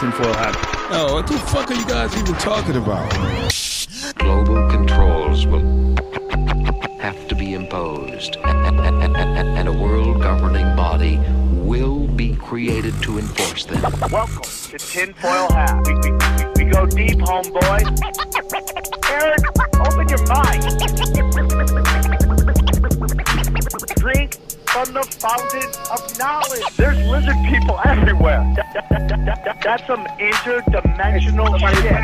tinfoil hat. Oh, what the fuck are you guys even talking about? Global controls will have to be imposed, and a world governing body will be created to enforce them. Welcome to Tinfoil Hat. We go deep, homeboy. Aaron, open your mind. Drink from the fountain of knowledge. There's lizard people everywhere. That's some interdimensional shit.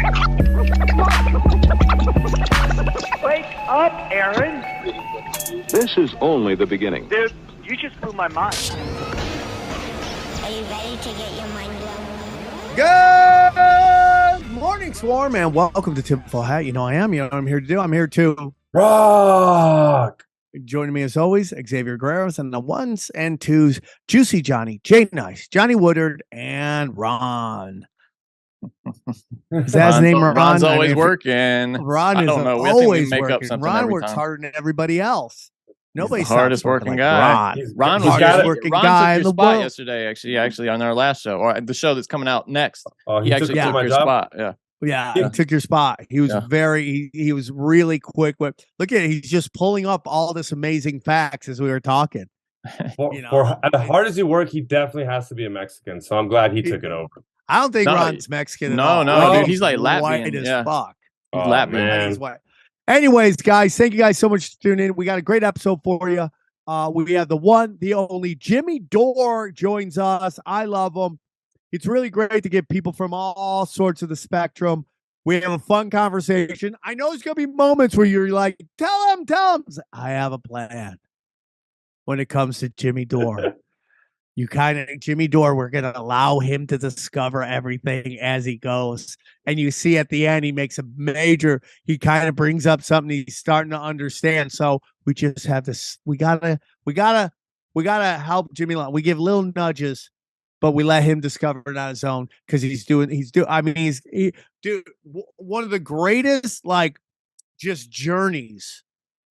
Wake up, Aaron. This is only the beginning. Dude, you just blew my mind. Are you ready to get your mind blown? Good morning, Swarm, and welcome to Tinfoil Hat. You know I am. You know what I'm here to do. I'm here to rock. Joining me as always, Xavier Guerreros, and the ones and twos, Juicy Johnny, Jay Nice, Johnny Woodard, and Ron. Is that his name? Ron's always working. Ron is always working. Ron works harder than everybody else. Nobody's the hardest working guy. Ron was hardest working guy in the world yesterday. Actually, on our last show, or the show that's coming out next. Oh, he actually took your spot. Yeah, he took your spot. He was he was really quick with. Look at it. He's just pulling up all this amazing facts as we were talking. For as hard as you work, he definitely has to be a Mexican. So I'm glad he took it over. I don't think Ron's Mexican at all. No, dude, he's like Latvian. White as fuck. He's Latvian. He's white. Anyways, guys, thank you guys so much for tuning in. We got a great episode for you. We have the one, the only Jimmy Dore joins us. I love him. It's really great to get people from all sorts of the spectrum. We have a fun conversation. I know there's going to be moments where you're like, tell him. I have a plan when it comes to Jimmy Dore. Jimmy Dore, we're going to allow him to discover everything as he goes. And you see at the end, he makes he kind of brings up something he's starting to understand. So we just have this, we gotta help Jimmy. We give little nudges, but we let him discover it on his own because one of the greatest, just journeys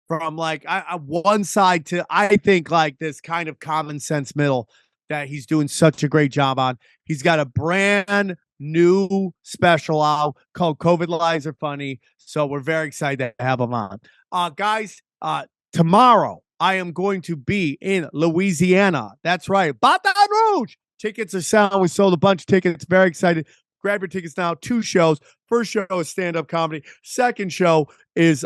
from one side to, I think, this kind of common sense middle that he's doing such a great job on. He's got a brand new special out called COVID Lies Are Funny. So we're very excited to have him on. Guys, tomorrow I am going to be in Louisiana. That's right. Baton Rouge. Tickets are selling. We sold a bunch of tickets. Very excited. Grab your tickets now. 2 shows. First show is stand-up comedy. Second show is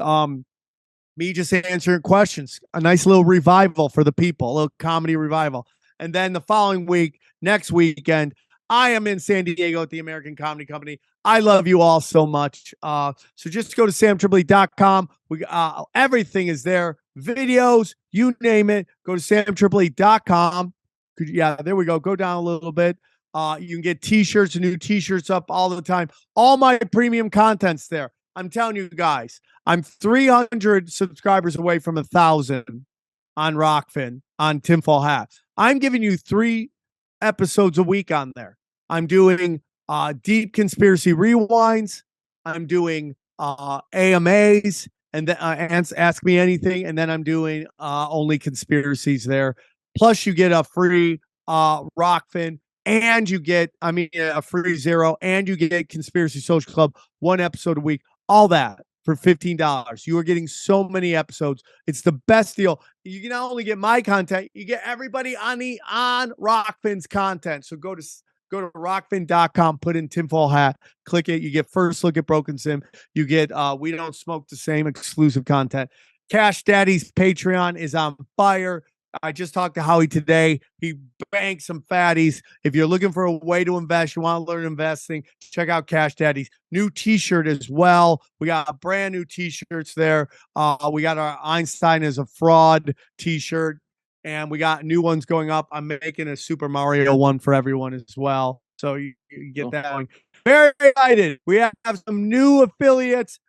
me just answering questions. A nice little revival for the people. A little comedy revival. And then the following week, next weekend, I am in San Diego at the American Comedy Company. I love you all so much. So just go to samtripoli.com. Everything is there. Videos, you name it. Go to samtripoli.com. Yeah, there we go. Go down a little bit. You can get t-shirts and new t-shirts up all the time. All my premium content's there. I'm telling you guys, I'm 300 subscribers away from 1,000 on Rockfin, on Tinfoil Hat. I'm giving you 3 episodes a week on there. I'm doing deep conspiracy rewinds. I'm doing AMAs and then ask me anything. And then I'm doing only conspiracies there. Plus you get a free Rockfin, and you get, a free Zero, and you get Conspiracy Social Club, 1 episode a week. All that for $15. You are getting so many episodes. It's the best deal. You can not only get my content, you get everybody on Rockfin's content. So go to rockfin.com, put in Tinfoil Hat, click it. You get first look at Broken Sim. You get We Don't Smoke the Same exclusive content. Cash Daddy's Patreon is on fire. I just talked to Howie today. He banked some fatties. If you're looking for a way to invest, you want to learn investing, check out Cash Daddy's new t-shirt as well. We got brand new t-shirts there. We got our Einstein is a fraud t-shirt, and we got new ones going up. I'm making a Super Mario one for everyone as well. So you get that one. Very excited. We have some new affiliates.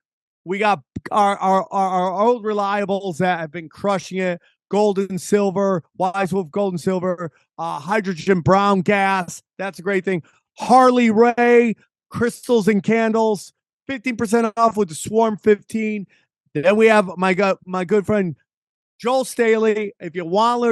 We got our old reliables that have been crushing it. Gold and silver, Wise Wolf Gold and Silver, hydrogen brown gas. That's a great thing. Harley Ray, crystals and candles, 15% off with the Swarm 15. Then we have my good friend Joel Staley. If you want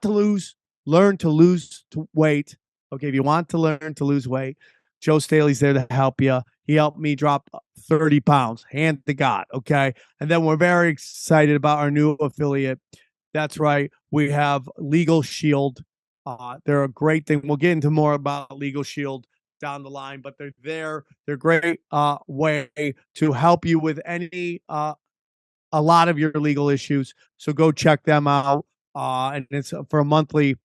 to learn to lose weight, Okay, if you want to learn to lose weight, Joe Staley's there to help you. He helped me drop 30 pounds, hand to God. Okay. And then we're very excited about our new affiliate. That's right. We have Legal Shield. They're a great thing. We'll get into more about Legal Shield down the line, but they're there. They're a great way to help you with any a lot of your legal issues. So go check them out. And it's for a monthly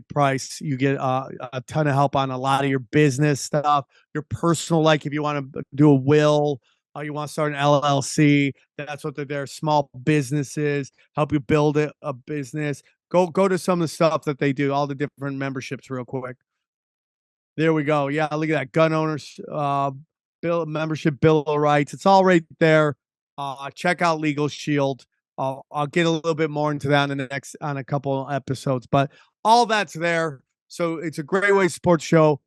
price. You get a ton of help on a lot of your business stuff, your personal, like if you want to do a will, you want to start an LLC, that's what they're there. Small businesses, help you build a business. Go to some of the stuff that they do, all the different memberships real quick. There we go. Yeah, look at that. Gun owners membership bill of rights. It's all right there. Check out Legal Shield. I'll get a little bit more into that on a couple episodes, but all that's there. So it's a great way to support the show.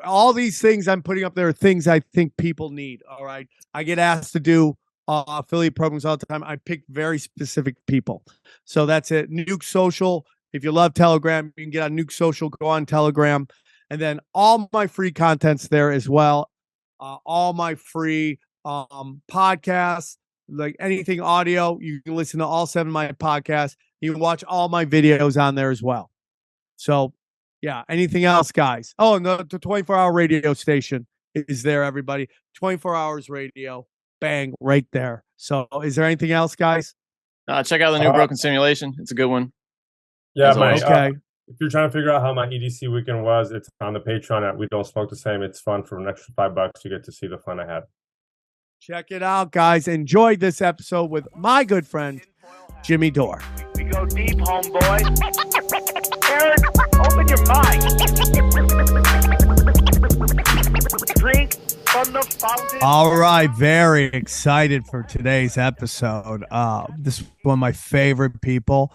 All these things I'm putting up there are things I think people need. All right. I get asked to do affiliate programs all the time. I pick very specific people. So that's it. Nuke Social. If you love Telegram, you can get on Nuke Social, go on Telegram. And then all my free content's there as well. All my free podcasts, like anything audio, you can listen to all 7 of my podcasts. You can watch all my videos on there as well. So, yeah, anything else, guys? Oh, and the 24-hour radio station is there, everybody. 24 hours radio, bang, right there. So, is there anything else, guys? Check out the new Broken Simulation. It's a good one. Yeah, okay. If you're trying to figure out how my EDC weekend was, it's on the Patreon at We Don't Smoke the Same. It's fun. For an extra $5, you get to see the fun I had. Check it out, guys. Enjoyed this episode with my good friend, Jimmy Dore. We go deep, homeboy. Aaron, open your mind. Drink from the fountain. All right, very excited for today's episode. This is one of my favorite people.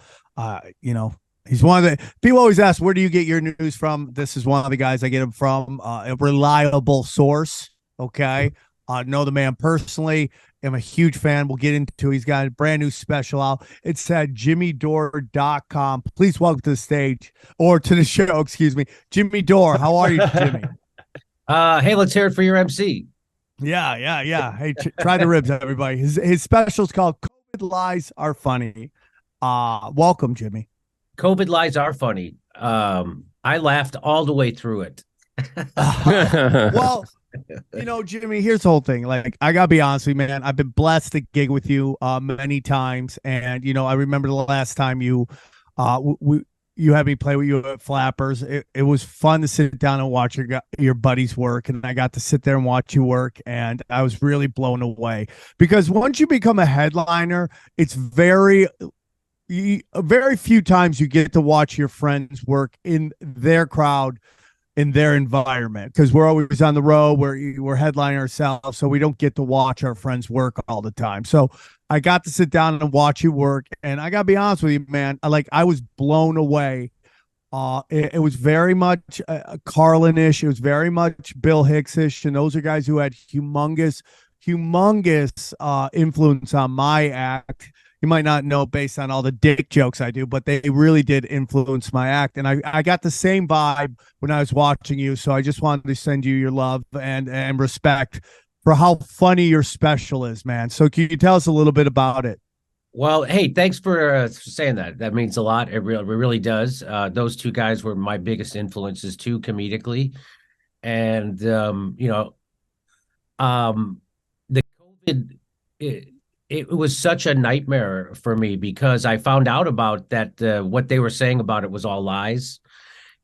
He's one of the people always ask, where do you get your news from? This is one of the guys I get him from, a reliable source. Okay. Know the man personally. I'm a huge fan. We'll get into. He's got a brand new special out. It's at jimmydore.com. Please welcome to the stage or to the show. Excuse me. Jimmy Dore. How are you, Jimmy? Hey, let's hear it for your MC. Yeah. Hey, try the ribs, everybody. His special is called COVID Lies Are Funny. Welcome, Jimmy. COVID lies are funny. I laughed all the way through it. Well, Jimmy, here's the whole thing. Like, I gotta be honest with you, man. I've been blessed to gig with you many times, and I remember the last time you had me play with you at Flappers. It was fun to sit down and watch your buddies work, and I got to sit there and watch you work, and I was really blown away because once you become a headliner, it's very few times you get to watch your friends work in their crowd, in their environment, because we're always on the road, we're headlining ourselves, so we don't get to watch our friends work all the time. So I got to sit down and watch you work, and I gotta be honest with you, man, I was blown away. It was very much Carlin-ish. It was very much Bill Hicks-ish, and those are guys who had humongous influence on my act. You might not know based on all the dick jokes I do, but they really did influence my act. And I got the same vibe when I was watching you. So I just wanted to send you your love and respect for how funny your special is, man. So can you tell us a little bit about it? Well, hey, thanks for saying that. That means a lot. It really does. Those two guys were my biggest influences too, comedically. And, the COVID, it was such a nightmare for me because I found out about that. What they were saying about it was all lies.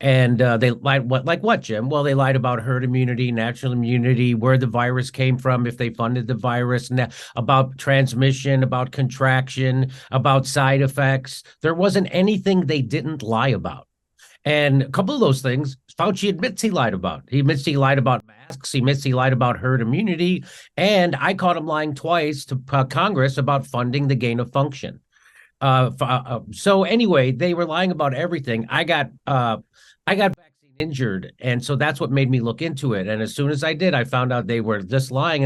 And they lied. What, Jim? Well, they lied about herd immunity, natural immunity, where the virus came from, if they funded the virus, about transmission, about contraction, about side effects. There wasn't anything they didn't lie about. And a couple of those things, Fauci admits he lied about. He admits he lied about masks. He admits he lied about herd immunity. And I caught him lying twice to Congress about funding the gain of function. So anyway, they were lying about everything. I got vaccine injured, and so that's what made me look into it. And as soon as I did, I found out they were just lying.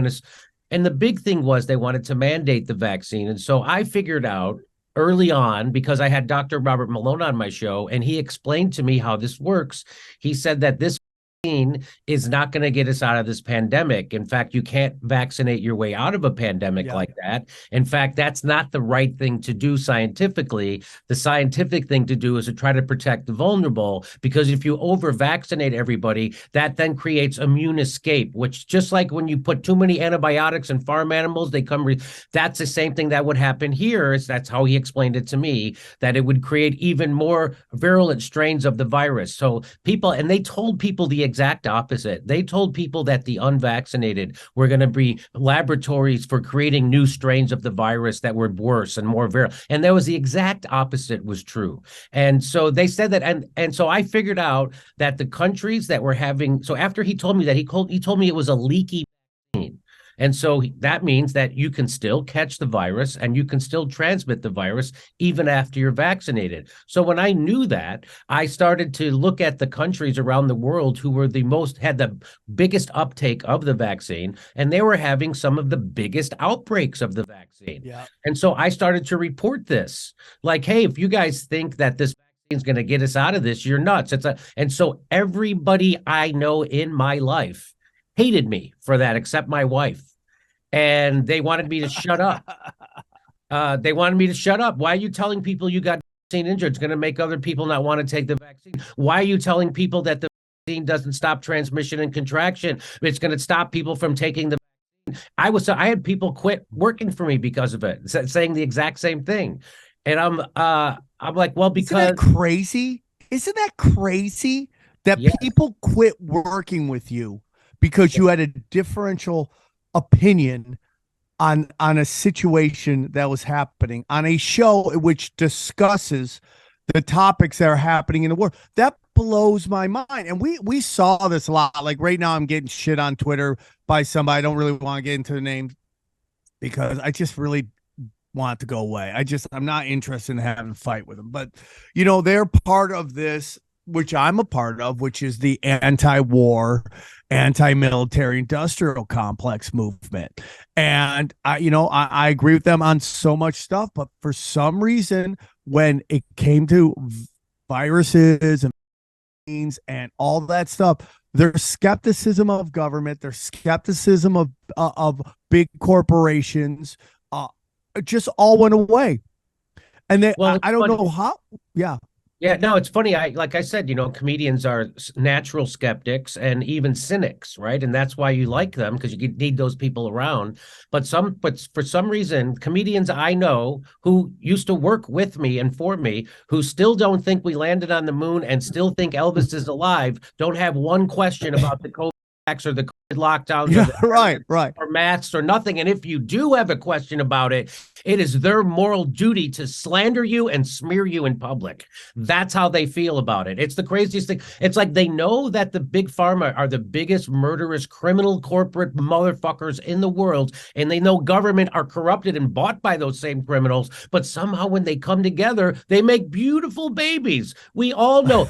And the big thing was they wanted to mandate the vaccine. And so I figured out early on because I had Dr. Robert Malone on my show, and he explained to me how this works. He said that this vaccine is not going to get us out of this pandemic. In fact, you can't vaccinate your way out of a pandemic like that. In fact, that's not the right thing to do scientifically. The scientific thing to do is to try to protect the vulnerable, because if you over vaccinate everybody, that then creates immune escape, which just like when you put too many antibiotics in farm animals, they come. That's the same thing that would happen here. That's how he explained it to me, that it would create even more virulent strains of the virus. So people, and they told people the exact opposite. They told people that the unvaccinated were going to be laboratories for creating new strains of the virus that were worse and more virulent. And that was the exact opposite was true. And so they said that, and so I figured out that the countries that were having, so after he told me that, he told me it was a leaky vaccine. And so that means that you can still catch the virus and you can still transmit the virus even after you're vaccinated. So when I knew that, I started to look at the countries around the world who were had the biggest uptake of the vaccine, and they were having some of the biggest outbreaks of the vaccine. Yeah. And so I started to report this, like, hey, if you guys think that this vaccine is going to get us out of this, you're nuts. And so everybody I know in my life hated me for that, except my wife. And they wanted me to shut up. They wanted me to shut up. Why are you telling people you got vaccine injured? It's going to make other people not want to take the vaccine. Why are you telling people that the vaccine doesn't stop transmission and contraction? It's going to stop people from taking the vaccine. I had people quit working for me because of it, saying the exact same thing. And I'm like, well, because isn't that crazy? Isn't that crazy that people quit working with you because you had a differential opinion on a situation that was happening on a show which discusses the topics that are happening in the world? That blows my mind. And we saw this a lot. Like right now I'm getting shit on Twitter by somebody. I don't really want to get into the names because I just really want it to go away. I'm not interested in having a fight with them. But you know, they're part of this, which I'm a part of, which is the anti-war, anti-military industrial complex movement. And I agree with them on so much stuff, but for some reason, when it came to viruses and vaccines and all that stuff, their skepticism of government, their skepticism of big corporations, just all went away. And then I don't know how. Yeah. Yeah, no, it's funny. Like I said, comedians are natural skeptics and even cynics, right? And that's why you like them, because you need those people around. But for some reason, comedians I know who used to work with me and for me, who still don't think we landed on the moon and still think Elvis is alive, don't have one question about the COVID or the COVID lockdowns, or masks or nothing. And if you do have a question about it, it is their moral duty to slander you and smear you in public. That's how they feel about it. It's the craziest thing. It's like they know that the big pharma are the biggest murderous criminal corporate motherfuckers in the world, and they know government are corrupted and bought by those same criminals, but somehow when they come together, they make beautiful babies. We all know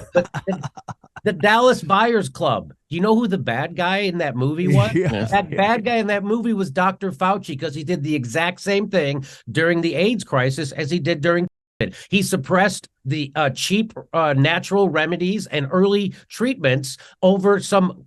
the Dallas Buyers Club. Do you know who the bad guy in that movie was? That bad guy in that movie was Dr. Fauci, because he did the exact same thing during the AIDS crisis as he did during COVID. He suppressed the cheap natural remedies and early treatments over some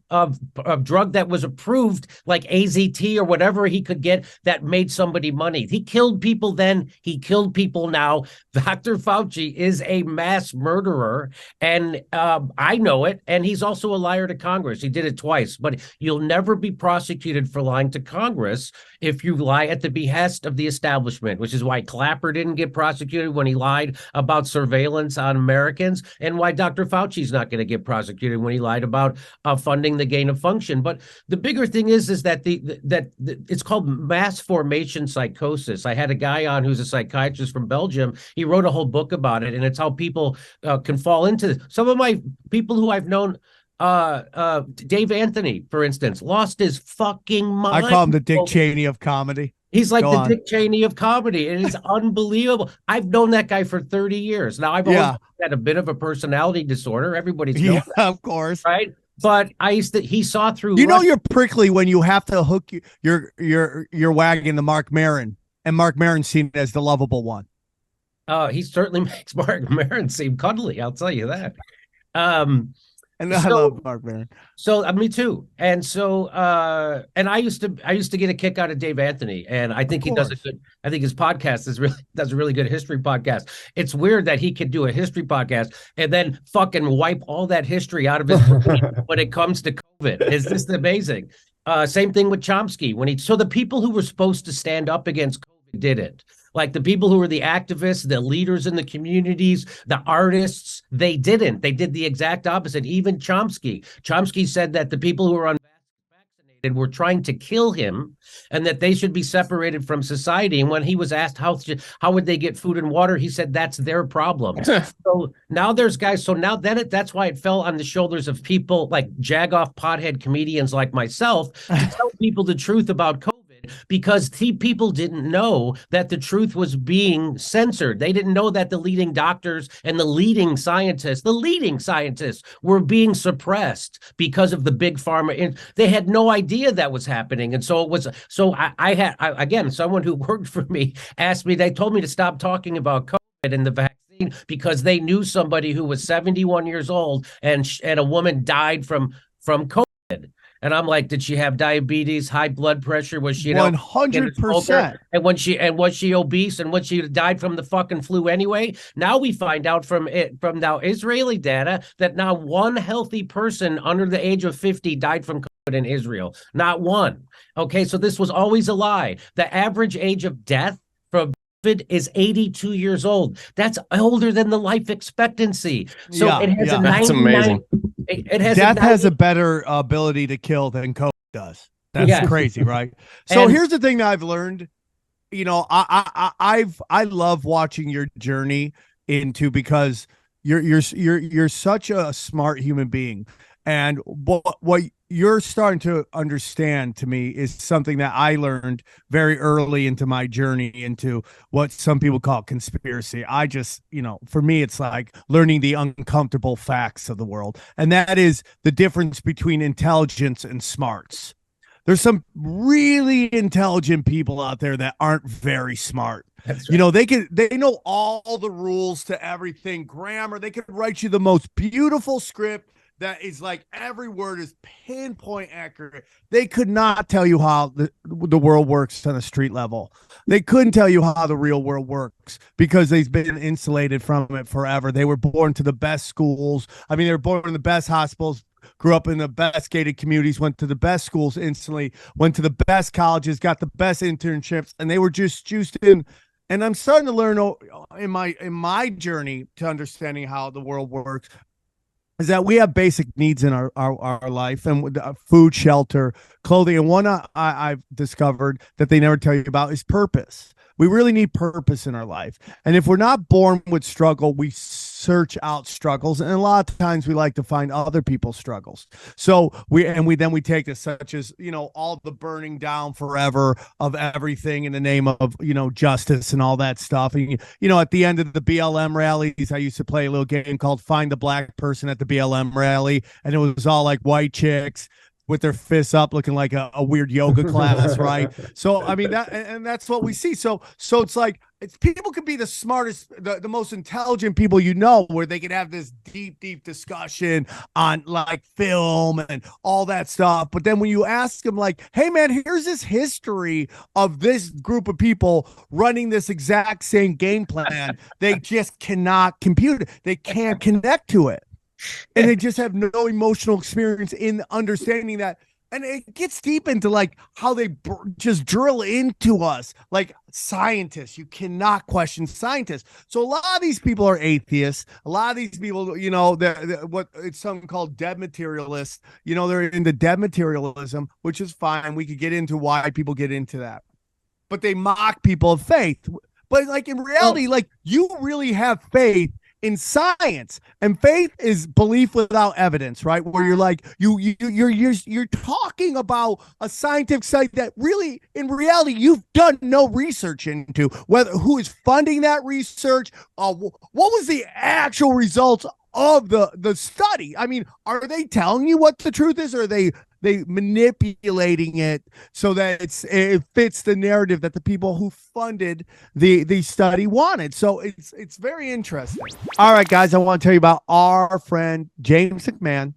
drug that was approved, like AZT or whatever he could get, that made somebody money. He killed people then. He killed people now. Dr. Fauci is a mass murderer, and I know it. And he's also a liar to Congress. He did it twice, but you'll never be prosecuted for lying to Congress if you lie at the behest of the establishment, which is why Clapper didn't get prosecuted when he lied about surveillance on Americans, and why Dr. Fauci's not going to get prosecuted when he lied about funding the gain of function. But the bigger thing is that it's called mass formation psychosis. I had a guy on who's a psychiatrist from Belgium. He wrote a whole book about it, and it's how people can fall into this. Some of my people who I've known, Dave Anthony, for instance, lost his fucking mind. I call him the Dick Cheney of comedy. He's like the Dick Cheney of comedy. And it's unbelievable. I've known that guy for 30 years. Now, I've always had a bit of a personality disorder. Everybody's known that, of course. Right? But he saw through. You're prickly when you have to hook your wagon to Mark Maron, and Mark Maron's seen as the lovable one. He certainly makes Mark Maron seem cuddly. I'll tell you that. And I love Mark Maron. So me too. And so and I used to get a kick out of Dave Anthony, and I think he does a good. I think his podcast does a really good history podcast. It's weird that he could do a history podcast and then fucking wipe all that history out of his brain when it comes to COVID. Is this amazing? Same thing with Chomsky. So the people who were supposed to stand up against COVID didn't. Like the people who were the activists, the leaders in the communities, the artists, they didn't. They did the exact opposite. Even Chomsky. Chomsky said that the people who were unvaccinated were trying to kill him and that they should be separated from society. And when he was asked how would they get food and water, he said that's their problem. So now there's guys. So now that's why it fell on the shoulders of people like jagoff pothead comedians like myself to tell people the truth about COVID. Because people didn't know that the truth was being censored. They didn't know that the leading doctors and the leading scientists were being suppressed because of the big pharma. They had no idea that was happening. And so it was, again, someone who worked for me they told me to stop talking about COVID and the vaccine because they knew somebody who was 71 years old and a woman died from COVID. And I'm like, did she have diabetes, high blood pressure? Was she 100%? And was she obese? And was she died from the fucking flu anyway? Now we find out from now Israeli data that now one healthy person under the age of 50 died from COVID in Israel. Not one. Okay, so this was always a lie. The average age of death from COVID is 82 years old. That's older than the life expectancy. So it has a 99. That's amazing. Death has a better ability to kill than COVID does. That's crazy, right? So here's the thing that I've learned. You know, I love watching your journey because you're such a smart human being, and what you're starting to understand to me is something that I learned very early into my journey into what some people call conspiracy. I just, for me, it's like learning the uncomfortable facts of the world. And that is the difference between intelligence and smarts. There's some really intelligent people out there that aren't very smart. That's right. They know all the rules to everything, grammar. They could write you the most beautiful script that is like every word is pinpoint accurate. They could not tell you how the world works on a street level. They couldn't tell you how the real world works because they've been insulated from it forever. They were born to the best schools. I mean, they were born in the best hospitals, grew up in the best gated communities, went to the best schools instantly, went to the best colleges, got the best internships, and they were just juiced in. And I'm starting to learn in my journey to understanding how the world works is that we have basic needs in our life, and food, shelter, clothing. And one I've discovered that they never tell you about is purpose. We really need purpose in our life. And if we're not born with struggle, we search out struggles. And a lot of times we like to find other people's struggles. So we take this, such as, all the burning down forever of everything in the name of, justice and all that stuff. And, at the end of the BLM rallies, I used to play a little game called Find the Black Person at the BLM rally. And it was all like white chicks with their fists up looking like a weird yoga class, right? So, I mean, that's what we see. So it's like, people could be the smartest, the most intelligent people where they could have this deep discussion on like film and all that stuff. But then when you ask them like, hey man, here's this history of this group of people running this exact same game plan, they just cannot compute it. They can't connect to it. And they just have no emotional experience in understanding that. And it gets deep into like how they just drill into us like scientists. You cannot question scientists. So a lot of these people are atheists. A lot of these people, they're what it's something called dead materialists. They're into dead materialism, which is fine. We could get into why people get into that. But they mock people of faith. But like in reality, like you really have faith in science, and faith is belief without evidence, right? Where you're like you're talking about a scientific site that really, in reality, you've done no research into who is funding that research, what was the actual results of the study. I mean, are they telling you what the truth is, or are they manipulating it so that it fits the narrative that the people who funded the study wanted? So it's very interesting. All right, guys, I want to tell you about our friend James McMahon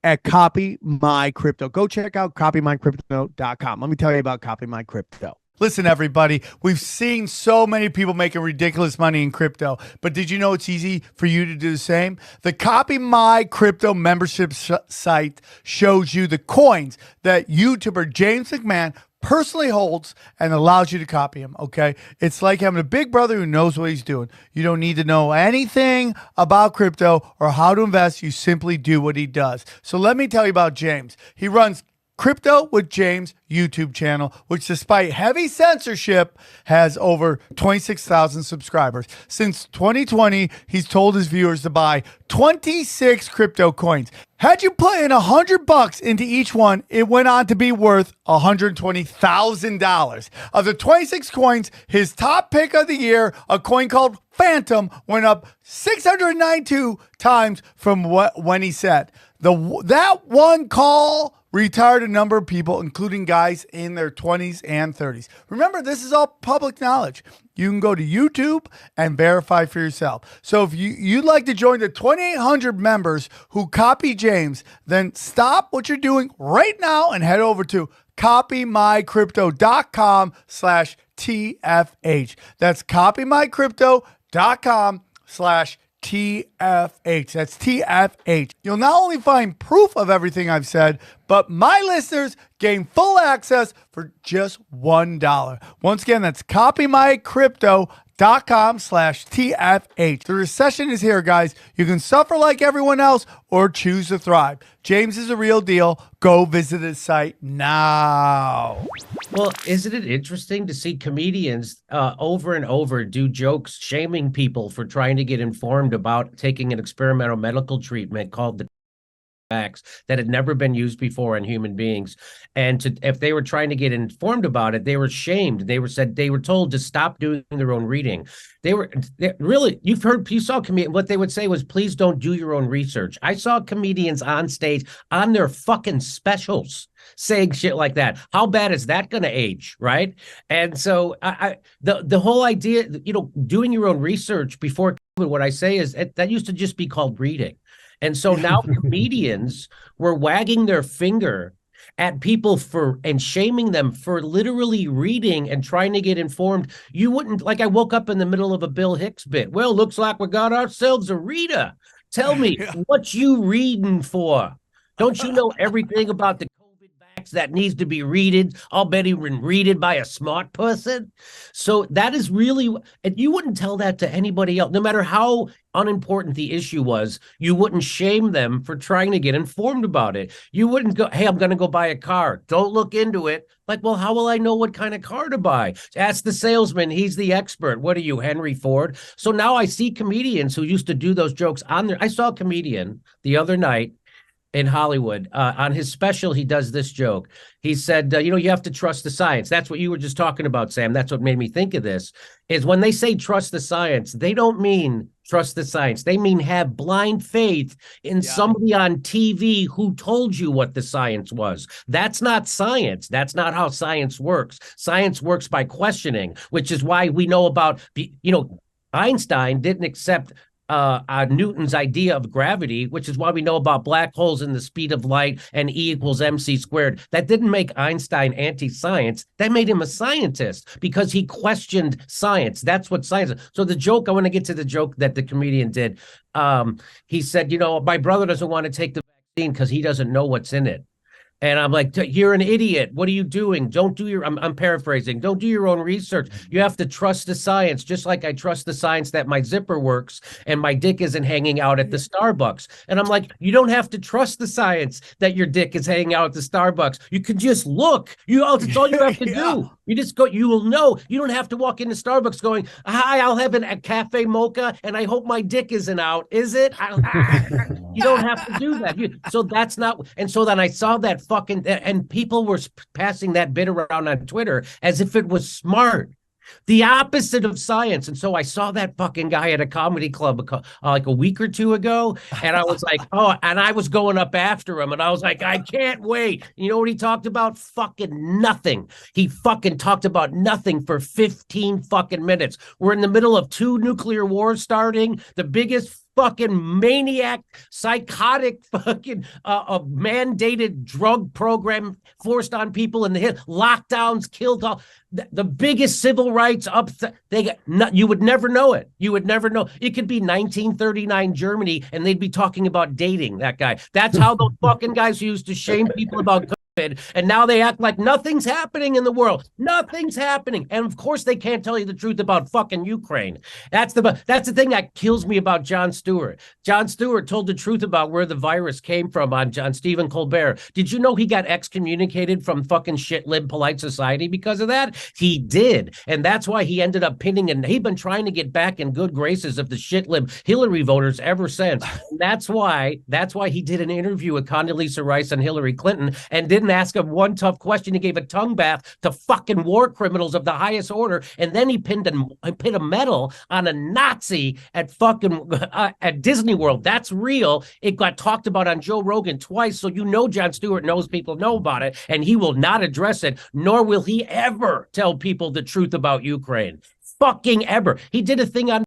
at Copy My Crypto. Go check out copymycrypto.com. Let me tell you about Copy My Crypto. Listen, everybody, we've seen so many people making ridiculous money in crypto, but did you know it's easy for you to do the same? The Copy My Crypto membership site shows you the coins that YouTuber James McMahon personally holds and allows you to copy him, okay? It's like having a big brother who knows what he's doing. You don't need to know anything about crypto or how to invest. You simply do what he does. So let me tell you about James. He runs Crypto with James YouTube channel, which despite heavy censorship has over 26,000 subscribers. Since 2020, he's told his viewers to buy 26 crypto coins. Had you put in $100 into each one, it went on to be worth $120,000. Of the 26 coins, his top pick of the year, a coin called Phantom, went up 692 times from when he said. That one call retired a number of people, including guys in their 20s and 30s. Remember, this is all public knowledge. You can go to YouTube and verify for yourself. So if you'd like to join the 2,800 members who copy James, then stop what you're doing right now and head over to copymycrypto.com/TFH. That's copymycrypto.com/TFH. That's TFH. You'll not only find proof of everything I've said, but my listeners gain full access for just $1. Once again, that's copymycrypto.com/TFH. The recession is here, guys. You can suffer like everyone else or choose to thrive. James is a real deal. Go visit his site now. Well, isn't it interesting to see comedians over and over do jokes shaming people for trying to get informed about taking an experimental medical treatment called the that had never been used before in human beings, and if they were trying to get informed about it, they were shamed. They were told to stop doing their own reading. They really, you saw comedians. What they would say was, please don't do your own research. I saw comedians on stage on their fucking specials saying shit like that. How bad is that going to age, right? And so the whole idea, doing your own research before COVID, what I say is that used to just be called reading. And so now comedians were wagging their finger at people and shaming them for literally reading and trying to get informed. You wouldn't, like, I woke up in the middle of a Bill Hicks bit. Well, looks like we got ourselves a reader. Tell me, what you reading for? Don't you know everything about the COVID vax that needs to be readed? I'll bet he been readed by a smart person. So that is really, and you wouldn't tell that to anybody else, no matter how unimportant the issue was. You wouldn't shame them for trying to get informed about it. You wouldn't go, hey, I'm going to go buy a car. Don't look into it. Like, well, how will I know what kind of car to buy? Ask the salesman. He's the expert. What are you, Henry Ford? So now I see comedians who used to do those jokes on there. I saw a comedian the other night in Hollywood. On his special, he does this joke. He said, you have to trust the science. That's what you were just talking about, Sam. That's what made me think of this, is when they say trust the science, they don't mean trust the science. They mean have blind faith in somebody on TV who told you what the science was. That's not science. That's not how science works. Science works by questioning, which is why we know about, Einstein didn't accept Newton's idea of gravity, which is why we know about black holes and the speed of light and E=mc². That didn't make Einstein anti-science. That made him a scientist because he questioned science. That's what science is. So the joke, I want to get to the joke that the comedian did. He said, my brother doesn't want to take the vaccine because he doesn't know what's in it. And I'm like, you're an idiot. What are you doing? Don't do I'm paraphrasing. Don't do your own research. You have to trust the science, just like I trust the science that my zipper works and my dick isn't hanging out at the Starbucks. And I'm like, you don't have to trust the science that your dick is hanging out at the Starbucks. You can just look. That's all you have to do. You just go, you will know. You don't have to walk into Starbucks going, hi, I'll have a cafe mocha and I hope my dick isn't out. Is it? You don't have to do that. So that's not. And so then I saw that fucking, and people were passing that bit around on Twitter as if it was smart. The opposite of science. And so I saw that fucking guy at a comedy club like a week or two ago. And I was like, oh, and I was going up after him. And I was like, I can't wait. You know what he talked about? Fucking nothing. He fucking talked about nothing for 15 fucking minutes. We're in the middle of 2 nuclear wars starting, the biggest fucking maniac, psychotic, fucking a mandated drug program forced on people in the hit, lockdowns, killed all the biggest civil rights up. You would never know it. You would never know. It could be 1939 Germany, and they'd be talking about dating that guy. That's how those fucking guys who used to shame people about COVID, and now they act like nothing's happening in the world. Nothing's happening, and of course they can't tell you the truth about fucking Ukraine. That's the thing that kills me about Jon Stewart. Jon Stewart told the truth about where the virus came from on Stephen Colbert. Did you know he got excommunicated from fucking shit-lib polite society because of that? He did, and that's why he ended up pinning, and he'd been trying to get back in good graces of the shit-lib Hillary voters ever since. And that's why he did an interview with Condoleezza Rice and Hillary Clinton and didn't ask him one tough question. He gave a tongue bath to fucking war criminals of the highest order, and then he pinned a medal on a Nazi at fucking at Disney World. That's real. It got talked about on Joe Rogan twice, so you know Jon Stewart knows people know about it, and he will not address it, nor will he ever tell people the truth about Ukraine. Fucking ever. He did a thing on.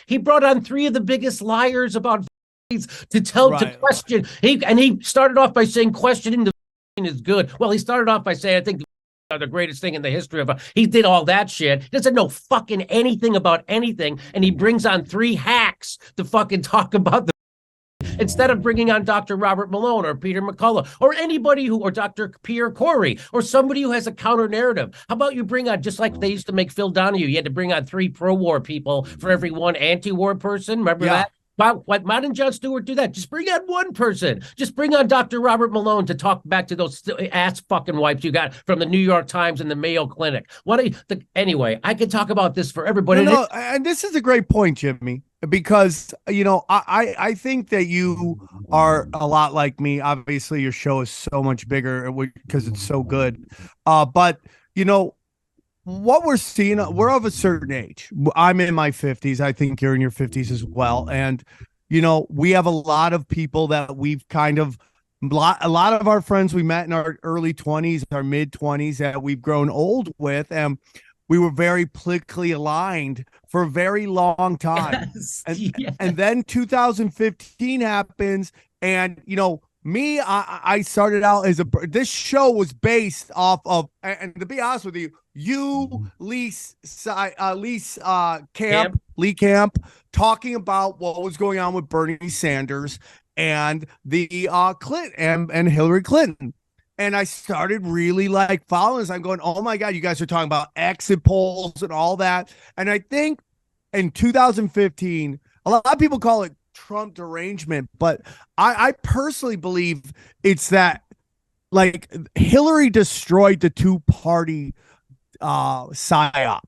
He brought on 3 of the biggest liars about to question. He started off by saying questioning the is good. Well, he started off by saying, I think the greatest thing in the history of he did all that shit. He doesn't know fucking anything about anything, and he brings on 3 hacks to fucking talk about the instead of bringing on Dr. Robert Malone or Peter McCullough or anybody or Dr. Pierre Corey or somebody who has a counter narrative. How about you bring on, just like they used to make Phil Donahue, you had to bring on 3 pro-war people for every 1 anti-war person. Remember that? Why didn't Jon Stewart do that? Just bring on 1 person. Just bring on Dr. Robert Malone to talk back to those ass fucking wipes you got from the New York Times and the Mayo Clinic. Anyway, I could talk about this for everybody. No, and this is a great point, Jimmy, because, you know, I think that you are a lot like me. Obviously, your show is so much bigger because it's so good. But, you know, what we're seeing, we're of a certain age. I'm in my 50s. I think you're in your 50s as well. And, you know, we have a lot of people that we've kind of, a lot of our friends we met in our early 20s, our mid 20s that we've grown old with. And we were very politically aligned for a very long time. Yes, and then 2015 happens. And, you know, me, I started out as this show was based off of, and to be honest with you, Lee Camp talking about what was going on with Bernie Sanders and the Clinton and Hillary Clinton. And I started really like following this. I'm going, oh my God, you guys are talking about exit polls and all that. And I think in 2015, a lot of people call it Trump derangement, but I personally believe it's that, like, Hillary destroyed the 2-party psyop.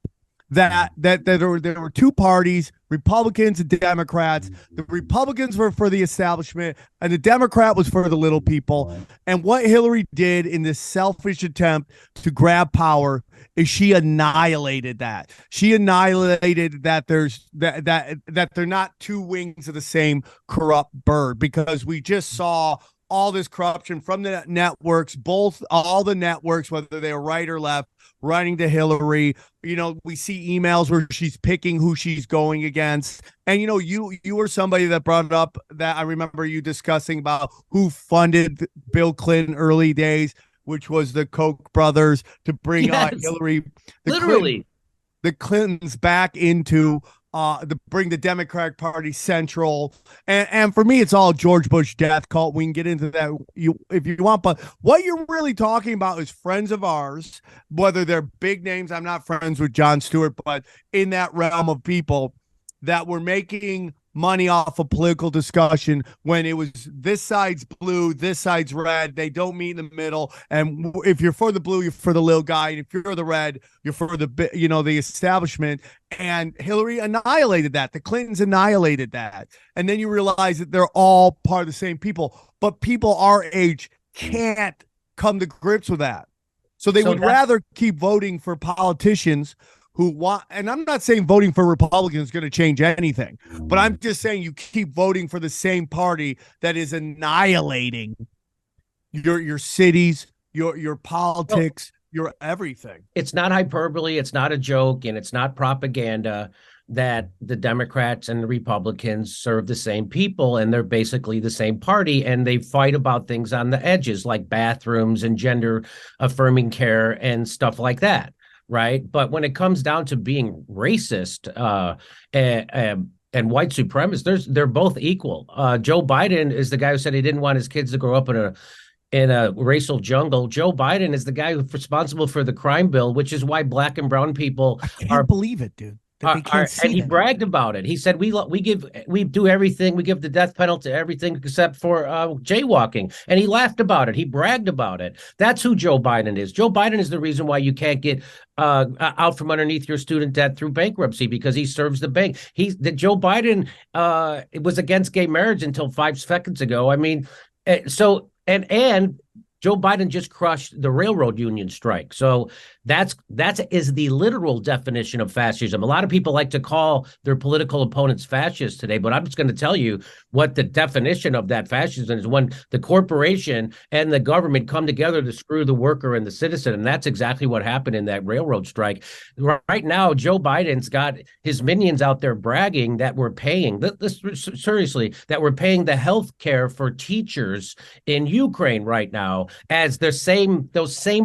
That there were 2 parties, Republicans and Democrats. The Republicans were for the establishment, and the Democrat was for the little people. And what Hillary did in this selfish attempt to grab power is she annihilated that. She annihilated that there's that they're not 2 wings of the same corrupt bird, because we just saw all this corruption from the networks, all the networks, whether they were right or left, running to Hillary. You know, we see emails where she's picking who she's going against. And, you know, you were somebody that brought up that I remember you discussing about who funded Bill Clinton early days, which was the Koch brothers, to bring Hillary, the Clintons back into bring the Democratic Party central. And for me, it's all George Bush death cult. We can get into that if you want. But what you're really talking about is friends of ours, whether they're big names. I'm not friends with Jon Stewart, but in that realm of people that were making money off of political discussion when it was this side's blue, this side's red. They don't meet in the middle. And if you're for the blue, you're for the little guy. And if you're the red, you're for the, you know, the establishment. And Hillary annihilated that. The Clintons annihilated that. And then you realize that they're all part of the same people. But people our age can't come to grips with that. So they would rather keep voting for politicians who want, and I'm not saying voting for Republicans is going to change anything, but I'm just saying you keep voting for the same party that is annihilating your cities, your politics, your everything. It's not hyperbole, it's not a joke, and it's not propaganda that the Democrats and the Republicans serve the same people, and they're basically the same party, and they fight about things on the edges like bathrooms and gender affirming care and stuff like that, right? But when it comes down to being racist and white supremacists, they're both equal. Joe Biden is the guy who said he didn't want his kids to grow up in a racial jungle. Joe Biden is the guy who's responsible for the crime bill, which is why black and brown people believe it, dude. And he bragged about it. He said, we do everything. We give the death penalty to everything except for jaywalking. And he laughed about it. He bragged about it. That's who Joe Biden is. Joe Biden is the reason why you can't get out from underneath your student debt through bankruptcy, because he serves the bank. Joe Biden was against gay marriage until 5 seconds ago. I mean, and Joe Biden just crushed the railroad union strike. So that is the literal definition of fascism. A lot of people like to call their political opponents fascists today, but I'm just going to tell you what the definition of that fascism is: when the corporation and the government come together to screw the worker and the citizen. And that's exactly what happened in that railroad strike. Right now, Joe Biden's got his minions out there bragging that we're paying, seriously, that we're paying the health care for teachers in Ukraine right now, as those same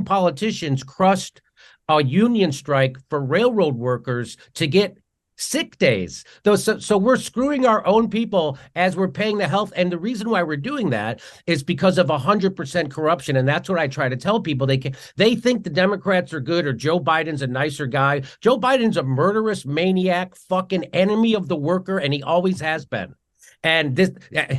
politicians crushed a union strike for railroad workers to get sick days. So we're screwing our own people as we're paying the health. And the reason why we're doing that is because of 100% corruption. And that's what I try to tell people. They think the Democrats are good, or Joe Biden's a nicer guy. Joe Biden's a murderous maniac, fucking enemy of the worker, and he always has been. And this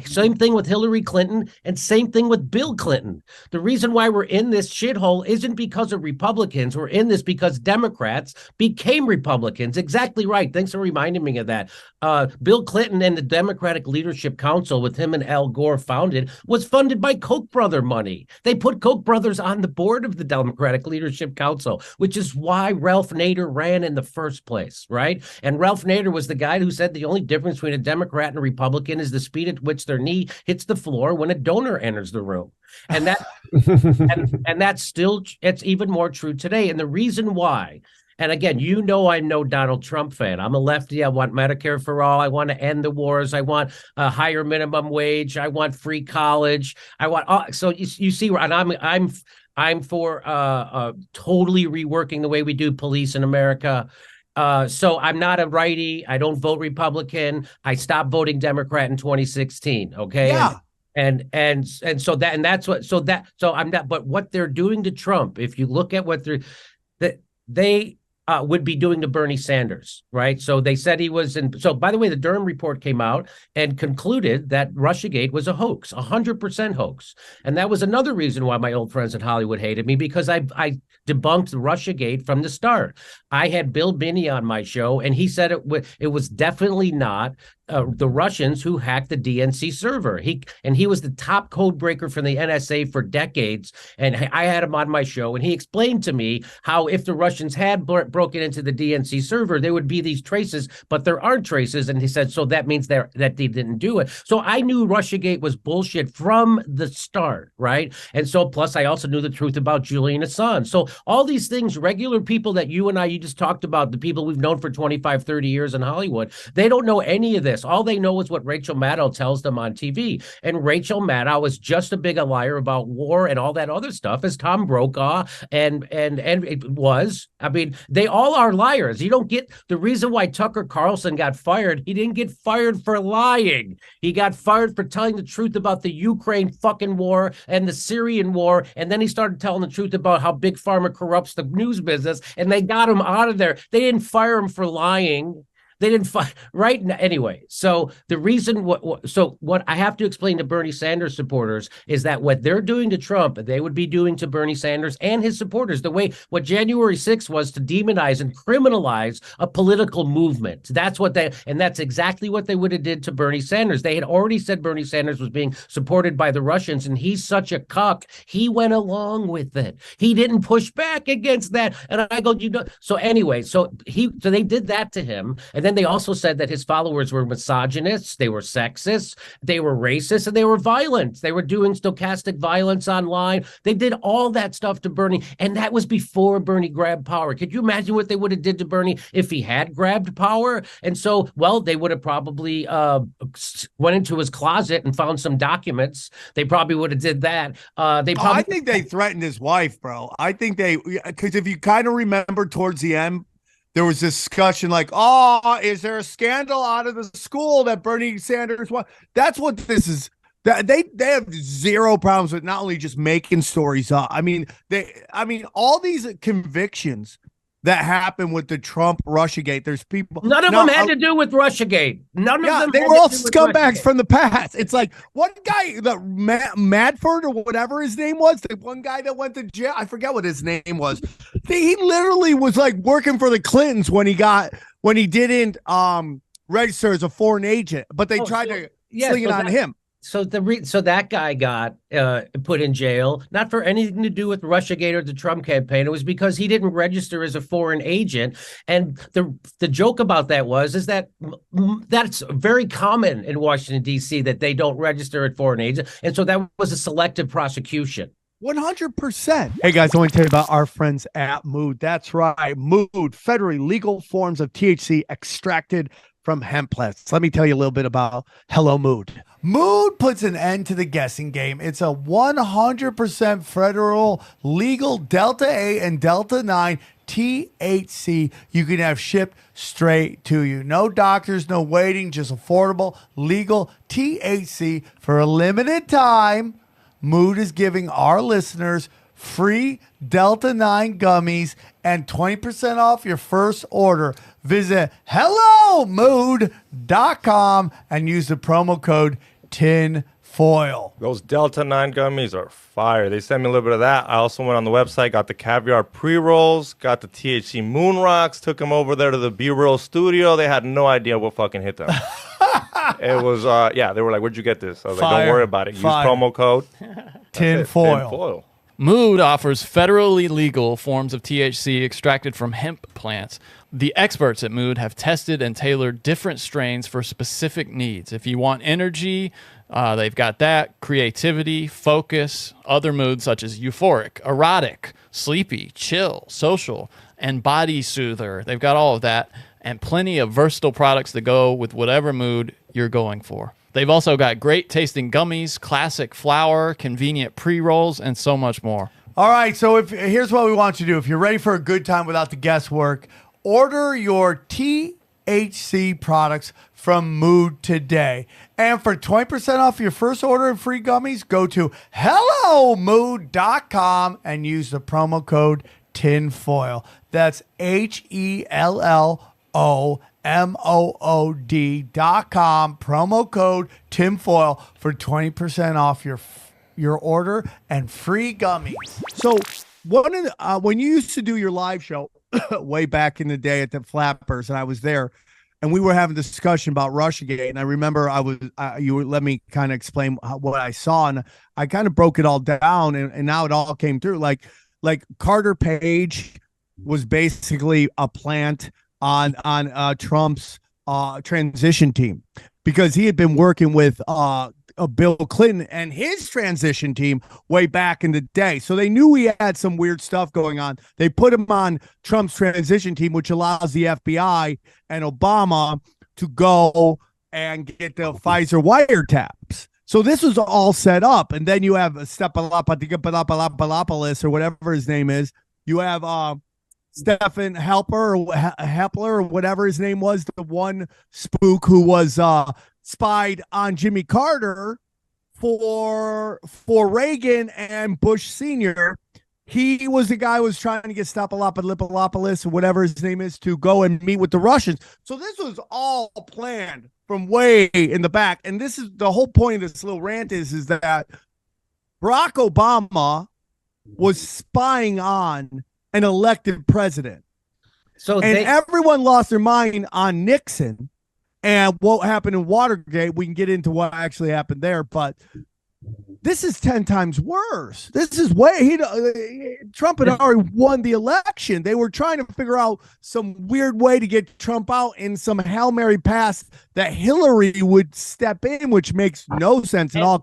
same thing with Hillary Clinton, and same thing with Bill Clinton. The reason why we're in this shithole isn't because of Republicans. We're in this because Democrats became Republicans. Exactly right. Thanks for reminding me of that. Bill Clinton and the Democratic Leadership Council, with him and Al Gore founded, was funded by Koch brother money. They put Koch brothers on the board of the Democratic Leadership Council, which is why Ralph Nader ran in the first place, right? And Ralph Nader was the guy who said the only difference between a Democrat and a Republican is the speed at which their knee hits the floor when a donor enters the room. And that and that's still, it's even more true today. And the reason why, and again, I'm no Donald Trump fan. I'm a lefty. I want Medicare for all. I want to end the wars. I want a higher minimum wage. I want free college. I want so you see, and I'm for totally reworking the way we do police in America. So I'm not a righty. I don't vote Republican. I stopped voting Democrat in 2016. Okay. Yeah. And I'm not, but what they're doing to Trump, if you look at what they would be doing to Bernie Sanders, right? So they said he was in. So by the way, the Durham report came out and concluded that Russiagate was a hoax, 100% hoax. And that was another reason why my old friends in Hollywood hated me, because I debunked Russiagate from the start. I had Bill Binney on my show, and he said it was definitely not the Russians who hacked the DNC server. He was the top code breaker for the NSA for decades. And I had him on my show, and he explained to me how if the Russians had broken into the DNC server, there would be these traces, but there aren't traces. And he said, so that means that they didn't do it. So I knew Russiagate was bullshit from the start, right? And so plus I also knew the truth about Julian Assange. So all these things, regular people that you just talked about, the people we've known for 25, 30 years in Hollywood, they don't know any of this. All they know is what Rachel Maddow tells them on TV. And Rachel Maddow is just as big a liar about war and all that other stuff as Tom Brokaw and it was. I mean, they all are liars. You don't get the reason why Tucker Carlson got fired. He didn't get fired for lying. He got fired for telling the truth about the Ukraine fucking war and the Syrian war. And then he started telling the truth about how Big Pharma corrupts the news business, and they got him out of there. They didn't fire him for lying. They didn't fight anyway. So the reason what I have to explain to Bernie Sanders supporters is that what they're doing to Trump, they would be doing to Bernie Sanders and his supporters. The way what January 6th was to demonize and criminalize a political movement. That's exactly what they would have did to Bernie Sanders. They had already said Bernie Sanders was being supported by the Russians, and he's such a cuck. He went along with it. He didn't push back against that. And I go, so anyway, so they did that to him. And then they also said that his followers were misogynists, they were sexist, they were racist, and they were violent. They were doing stochastic violence online. They did all that stuff to Bernie. And that was before Bernie grabbed power. Could you imagine what they would have did to Bernie if he had grabbed power? And so, well, they would have probably went into his closet and found some documents. They probably would have did that. I think they threatened his wife, bro. I think because if you kind of remember towards the end, there was discussion like, oh, is there a scandal out of the school that Bernie Sanders won? That's what this is. They have zero problems with not only just making stories up. I mean, all these convictions that happened with the Trump Russiagate. There's people. None of them had to do with Russiagate. None of them. They were all scumbags from the past. It's like one guy, the Madford or whatever his name was, the one guy that went to jail. I forget what his name was. He literally was like working for the Clintons when he didn't register as a foreign agent, but they tried to sling it on him. So that guy got put in jail, not for anything to do with Russiagate or the Trump campaign. It was because he didn't register as a foreign agent. And the joke about that is that that's very common in Washington, D.C., that they don't register as foreign agents. And so that was a selective prosecution. 100%. Hey guys, I want to tell you about our friends at Mood. That's right. Mood, federally legal forms of THC extracted from hemp plants. Let me tell you a little bit about Hello Mood. Mood puts an end to the guessing game. It's a 100% federal legal Delta 8 and Delta 9 THC you can have shipped straight to you. No doctors, no waiting, just affordable, legal THC for a limited time. Mood is giving our listeners free Delta 9 gummies and 20% off your first order. Visit HelloMood.com and use the promo code TINFOIL. Those Delta 9 gummies are fire. They sent me a little bit of that. I also went on the website, got the caviar pre-rolls, got the THC moon rocks, took them over there to the B-roll studio. They had no idea what fucking hit them. It was, they were like, where'd you get this? I was like, don't worry about it. Use promo code TINFOIL. Mood offers federally legal forms of THC extracted from hemp plants. The experts at Mood have tested and tailored different strains for specific needs. If you want energy, they've got that, creativity, focus, other moods such as euphoric, erotic, sleepy, chill, social, and body soother. They've got all of that and plenty of versatile products that go with whatever mood you're going for. They've also got great tasting gummies, classic flower, convenient pre-rolls, and so much more. All right, so here's what we want you to do. If you're ready for a good time without the guesswork, order your THC products from Mood today. And for 20% off your first order of free gummies, go to HelloMood.com and use the promo code TINFOIL. That's HelloMood.com, promo code TINFOIL for 20% off your order and free gummies. So when you used to do your live show way back in the day at the Flappers, and I was there, and we were having a discussion about Russiagate, and I remember you let me kind of explain what I saw, and I kind of broke it all down, and now it all came through. Like Carter Page was basically a plant on Trump's transition team, because he had been working with Bill Clinton and his transition team way back in the day. So they knew he had some weird stuff going on. They put him on Trump's transition team, which allows the FBI and Obama to go and get the Pfizer wiretaps. So this was all set up. And then you have Stephanopoulos or whatever his name is. You have Stephen Hepler or whatever his name was, the one spook who was spied on Jimmy Carter for Reagan and Bush Sr. he was the guy who was trying to get Stopalopoulos or whatever his name is to go and meet with the Russians. So this was all planned from way in the back. And this is the whole point of this little rant is that Barack Obama was spying on an elected president. So everyone lost their mind on Nixon and what happened in Watergate. We can get into what actually happened there, but this is 10 times worse. This is Trump had already won the election. They were trying to figure out some weird way to get Trump out in some Hail Mary pass that Hillary would step in, which makes no sense at all.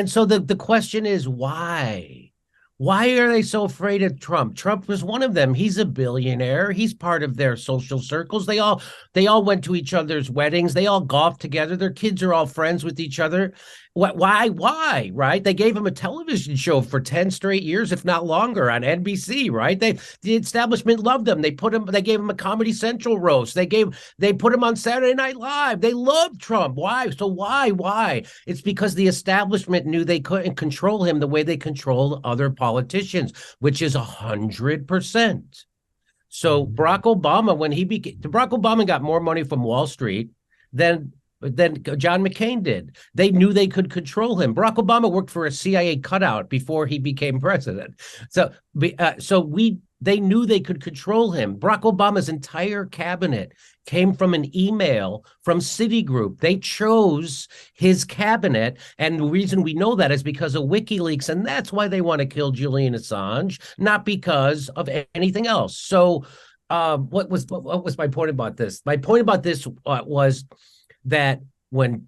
So the question is why? Why are they so afraid of Trump? Trump was one of them. He's a billionaire. He's part of their social circles. They all went to each other's weddings. They all golfed together. Their kids are all friends with each other. Why? Right? They gave him a television show for 10 straight years, if not longer, on NBC. Right? The establishment loved him. They gave him a Comedy Central roast. They put him on Saturday Night Live. They loved Trump. Why? So why? It's because the establishment knew they couldn't control him the way they control other politicians, which is 100%. So Barack Obama got more money from Wall Street than John McCain did. They knew they could control him. Barack Obama worked for a CIA cutout before he became president. They knew they could control him. Barack Obama's entire cabinet came from an email from Citigroup. They chose his cabinet. And the reason we know that is because of WikiLeaks. And that's why they want to kill Julian Assange, not because of anything else. So what was my point about this? My point about this was that when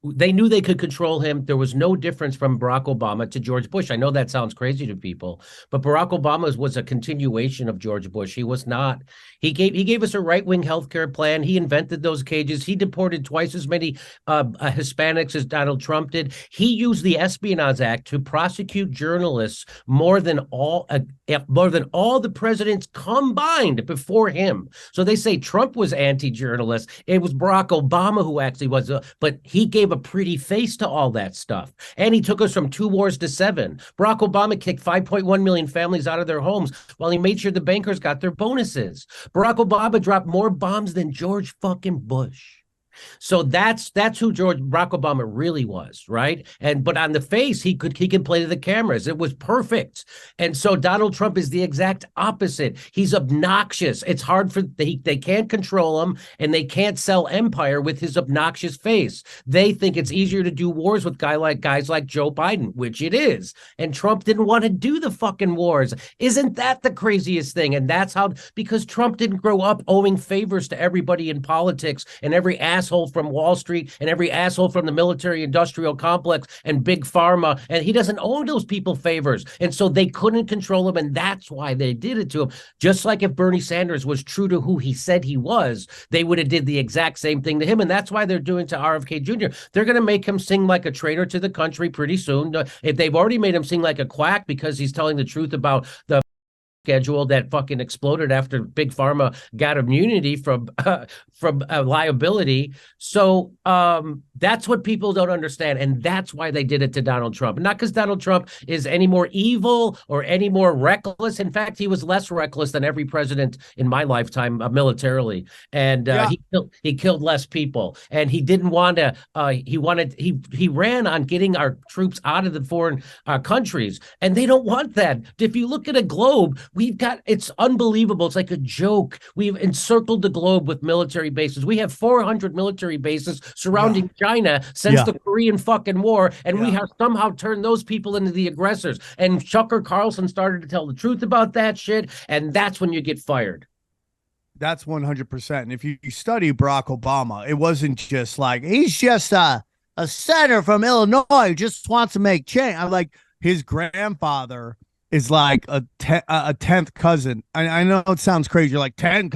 they knew they could control him, there was no difference from Barack Obama to George Bush. I know that sounds crazy to people, but Barack Obama was a continuation of George Bush. He was not. He gave us a right-wing healthcare plan. He invented those cages. He deported twice as many Hispanics as Donald Trump did. He used the Espionage Act to prosecute journalists more than all the presidents combined before him. So they say Trump was anti-journalist. It was Barack Obama who actually was, but he gave a pretty face to all that stuff. And he took us from 2 wars to 7. Barack Obama kicked 5.1 million families out of their homes while he made sure the bankers got their bonuses. Barack Obama dropped more bombs than George fucking Bush. So that's who Barack Obama really was, right? But on the face, he could play to the cameras. It was perfect. And so Donald Trump is the exact opposite. He's obnoxious. It's hard they can't control him, and they can't sell empire with his obnoxious face. They think it's easier to do wars with guys like Joe Biden, which it is. And Trump didn't want to do the fucking wars. Isn't that the craziest thing? And that's because Trump didn't grow up owing favors to everybody in politics and every asshole from Wall Street and every asshole from the military industrial complex and big pharma. And he doesn't owe those people favors. And so they couldn't control him. And that's why they did it to him. Just like if Bernie Sanders was true to who he said he was, they would have did the exact same thing to him. And that's why they're doing to RFK Jr. They're going to make him sing like a traitor to the country pretty soon. If they've already made him sing like a quack because he's telling the truth about the schedule that fucking exploded after Big Pharma got immunity from liability. So that's what people don't understand. And that's why they did it to Donald Trump. Not because Donald Trump is any more evil or any more reckless. In fact, he was less reckless than every president in my lifetime militarily. And he killed less people. And he didn't want to, he ran on getting our troops out of the foreign countries. And they don't want that. If you look at a globe, it's unbelievable. It's like a joke. We've encircled the globe with military bases. We have 400 military bases surrounding China since the Korean fucking war. And we have somehow turned those people into the aggressors. And Tucker Carlson started to tell the truth about that shit. And that's when you get fired. That's 100%. And if you study Barack Obama, it wasn't just like, he's just a senator from Illinois who just wants to make change. I'm like, his grandfather is like a 10th cousin. I know it sounds crazy. You're like 10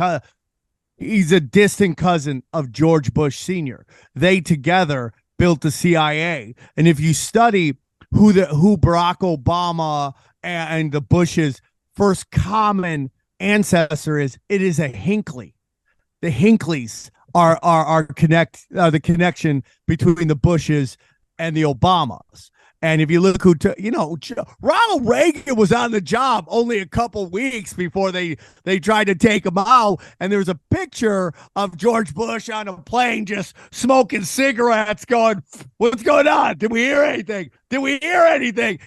he's a distant cousin of George Bush Sr. They together built the CIA. And if you study who Barack Obama and the Bush's first common ancestor is, it is a Hinckley. The Hinkleys are the connection between the Bushes and the Obamas. And if you look who took, Ronald Reagan was on the job only a couple weeks before they tried to take him out. And there's a picture of George Bush on a plane just smoking cigarettes going, what's going on? Did we hear anything? Did we hear anything?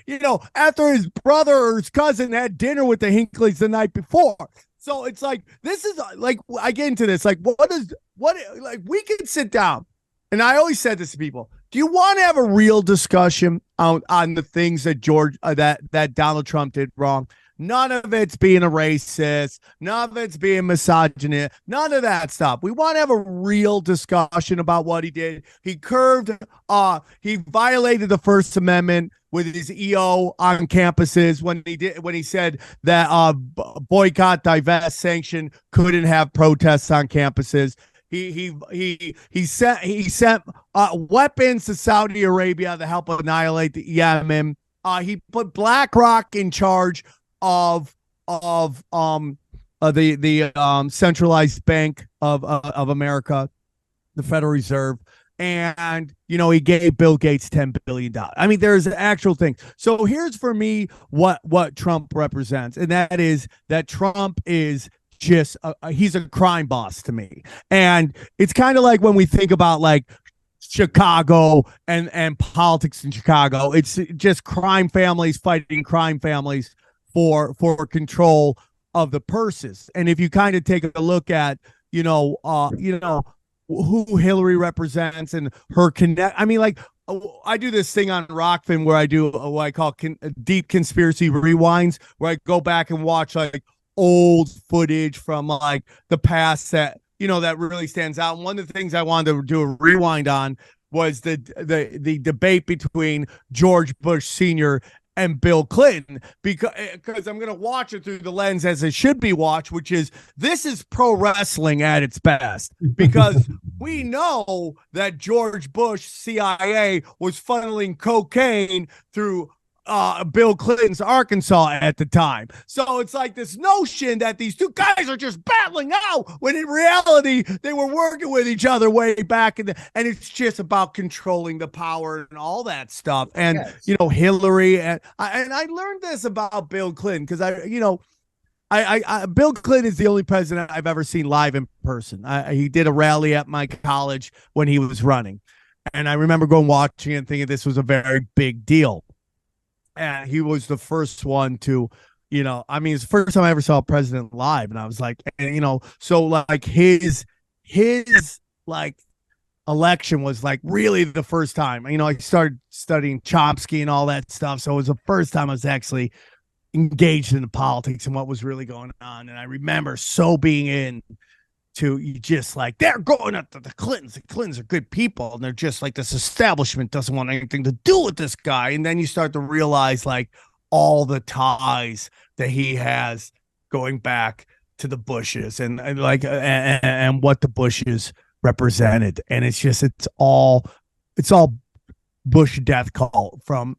After his brother or his cousin had dinner with the Hinckleys the night before. So it's like, this is like, I get into this, like, we can sit down. And I always said this to people. Do you want to have a real discussion on the things that that Donald Trump did wrong? None of it's being a racist. None of it's being misogynist. None of that stuff. We want to have a real discussion about what he did. He he violated the First Amendment with his EO on campuses when he said that boycott, divest, sanction couldn't have protests on campuses. He sent weapons to Saudi Arabia to help annihilate the Yemen. He put BlackRock in charge of the centralized bank of America, the Federal Reserve, and he gave Bill Gates $10 billion. I mean, there's actual things. So here's for me what Trump represents, and that is that Trump is just he's a crime boss to me. And it's kind of like when we think about like Chicago and politics in Chicago, it's just crime families fighting crime families for control of the purses. And if you kind of take a look at who Hillary represents and her connect, I mean, like, I do this thing on Rockfin where I do what I call deep conspiracy rewinds, where I go back and watch like old footage from like the past that that really stands out. And one of the things I wanted to do a rewind on was the debate between George Bush Sr. and Bill Clinton, because I'm going to watch it through the lens as it should be watched, which is this is pro wrestling at its best, because we know that George Bush CIA was funneling cocaine through Bill Clinton's Arkansas at the time. So it's like this notion that these two guys are just battling out, when in reality they were working with each other way back and it's just about controlling the power and all that stuff. And yes. Hillary and I learned this about Bill Clinton because Bill Clinton is the only president I've ever seen live in person. He did a rally at my college when he was running, and I remember going watching it and thinking this was a very big deal. And he was the first one to, it's the first time I ever saw a president live. And I was like, so like his like election was like really the first time, I started studying Chomsky and all that stuff. So it was the first time I was actually engaged in the politics and what was really going on. And I remember being in to you just like, they're going up to the Clintons. The Clintons are good people. And they're just like, this establishment doesn't want anything to do with this guy. And then you start to realize like all the ties that he has going back to the Bushes and what the Bushes represented. And it's all Bush death cult from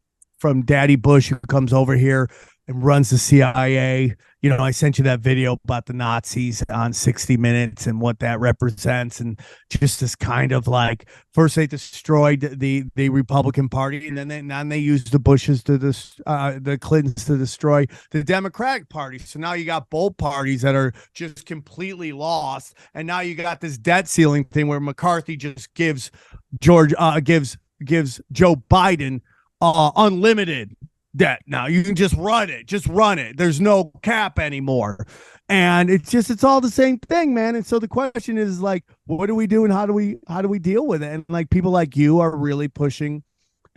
Daddy Bush, who comes over here and runs the CIA. I sent you that video about the Nazis on 60 Minutes and what that represents. And just this kind of like, first they destroyed the Republican Party, and then they used the Bushes to the Clintons to destroy the Democratic Party. So now you got both parties that are just completely lost. And now you got this debt ceiling thing where McCarthy just gives Joe Biden unlimited debt. Now you can just run it. There's no cap anymore. And it's all the same thing, man. And so the question is like, what do we do and how do we deal with it? And like people like you are really pushing.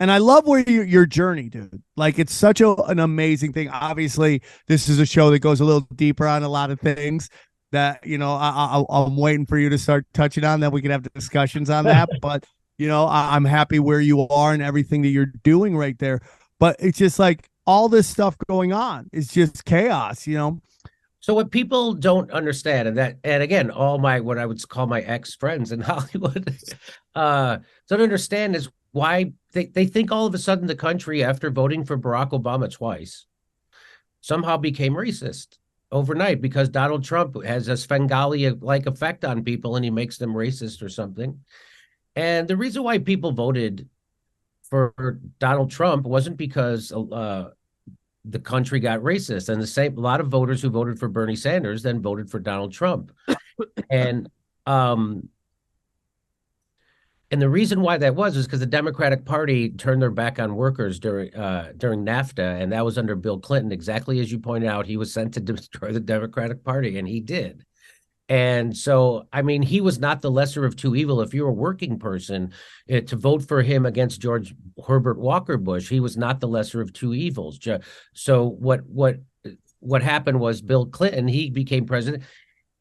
And I love your journey, dude. Like it's such an amazing thing. Obviously, this is a show that goes a little deeper on a lot of things that, I'm waiting for you to start touching on, that we can have discussions on that. But, I'm happy where you are and everything that you're doing right there. But it's just like all this stuff going on is just chaos, So what people don't understand, and again, all what I would call my ex-friends in Hollywood don't understand is why they think all of a sudden the country, after voting for Barack Obama twice, somehow became racist overnight because Donald Trump has a Svengali-like effect on people and he makes them racist or something. And the reason why people voted for Donald Trump wasn't because the country got racist, and a lot of voters who voted for Bernie Sanders then voted for Donald Trump. And and the reason why that was is because the Democratic Party turned their back on workers during NAFTA, and that was under Bill Clinton. Exactly as you pointed out, he was sent to destroy the Democratic Party, and he did. And so, I mean, he was not the lesser of two evil. If you're a working person, to vote for him against George Herbert Walker Bush, he was not the lesser of two evils. So what happened was Bill Clinton, he became president.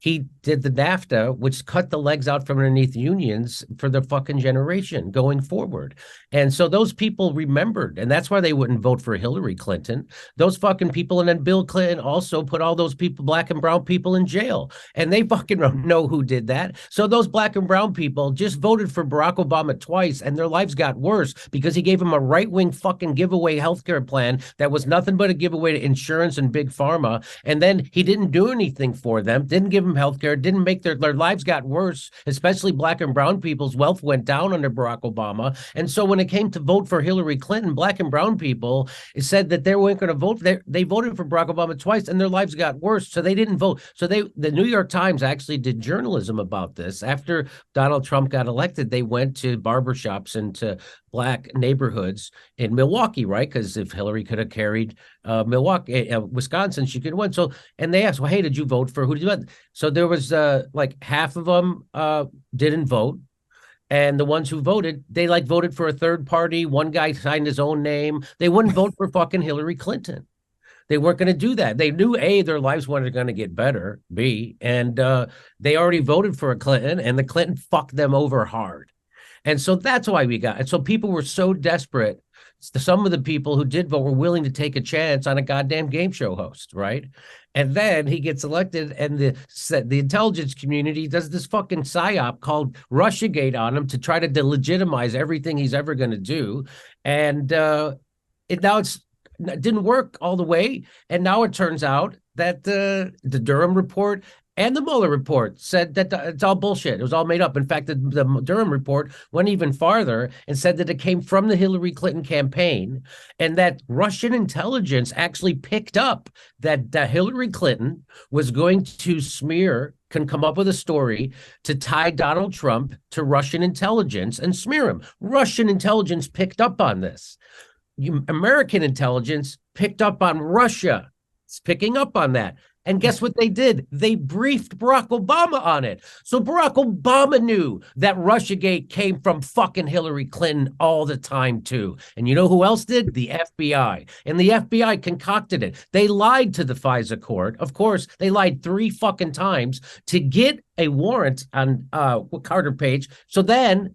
He did the NAFTA, which cut the legs out from underneath unions for the fucking generation going forward. And so those people remembered, and that's why they wouldn't vote for Hillary Clinton. Those fucking people, and then Bill Clinton also put all those people, black and brown people, in jail. And they fucking know who did that. So those black and brown people just voted for Barack Obama twice, and their lives got worse because he gave them a right-wing fucking giveaway healthcare plan that was nothing but a giveaway to insurance and big pharma. And then he didn't do anything for them, didn't give them healthcare, didn't make their lives got worse, especially black and brown people's wealth went down under Barack Obama. And so when it came to vote for Hillary Clinton, black and brown people said that they weren't going to vote. They voted for Barack Obama twice, and their lives got worse, so they didn't vote. So the New York Times actually did journalism about this. After Donald Trump got elected, they went to barbershops and to black neighborhoods in Milwaukee, right? Because if Hillary could have carried Wisconsin, she could have won. So, and they asked, well, hey, did you vote for, who did you vote? So there was like half of them didn't vote. And the ones who voted, they like voted for a third party. One guy signed his own name. They wouldn't vote for fucking Hillary Clinton. They weren't going to do that. They knew, A, their lives weren't going to get better, B, and they already voted for a Clinton, and the Clinton fucked them over hard. And so that's why we got, and so people were so desperate. Some of the people who did vote were willing to take a chance on a goddamn game show host, right? And then he gets elected, and the intelligence community does this fucking psyop called Russiagate on him to try to delegitimize everything he's ever going to do. And now it didn't work all the way. And now it turns out that the Durham report and the Mueller report said that it's all bullshit. It was all made up. In fact, the Durham report went even farther and said that it came from the Hillary Clinton campaign, and that Russian intelligence actually picked up that Hillary Clinton was going to can come up with a story to tie Donald Trump to Russian intelligence and smear him. Russian intelligence picked up on this. American intelligence picked up on Russia. It's picking up on that. And guess what they did? They briefed Barack Obama on it. So Barack Obama knew that Russiagate came from fucking Hillary Clinton all the time, too. And you know who else did? The FBI. And the FBI concocted it. They lied to the FISA court. Of course, they lied 3 fucking times to get a warrant on Carter Page. So then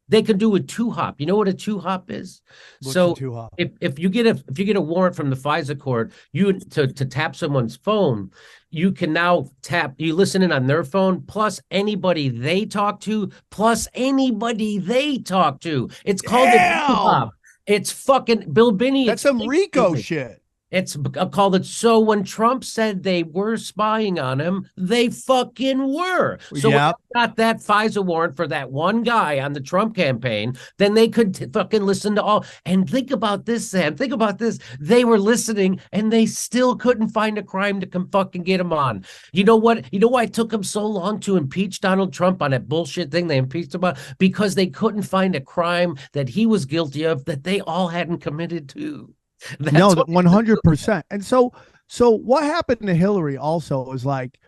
they could do a 2-hop. You know what a 2-hop is? What's so a 2-hop? If you get a warrant from the FISA court, to tap someone's phone, you can now you listen in on their phone, plus anybody they talk to, plus anybody they talk to. It's called a 2-hop. It's fucking Bill Binney. That's some RICO shit. It's called it. So when Trump said they were spying on him, they fucking were. So when they got that FISA warrant for that one guy on the Trump campaign, then they could fucking listen to all. And think about this, Sam. Think about this. They were listening, and they still couldn't find a crime to fucking get him on. You know what? You know why it took them so long to impeach Donald Trump on that bullshit thing they impeached him on? Because they couldn't find a crime that he was guilty of that they all hadn't committed to. No, 100%. And so what happened to Hillary also is like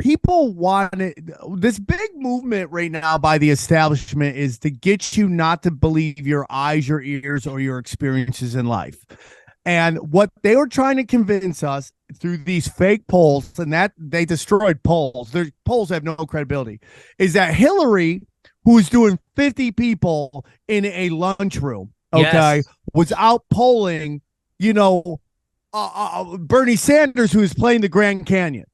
people wanted this big movement right now by the establishment is to get you not to believe your eyes, your ears, or your experiences in life. And what they were trying to convince us through these fake polls, and that they destroyed polls. Their polls have no credibility, is that Hillary, who's doing 50 people in a lunchroom, was out polling, Bernie Sanders, who's playing the Grand Canyon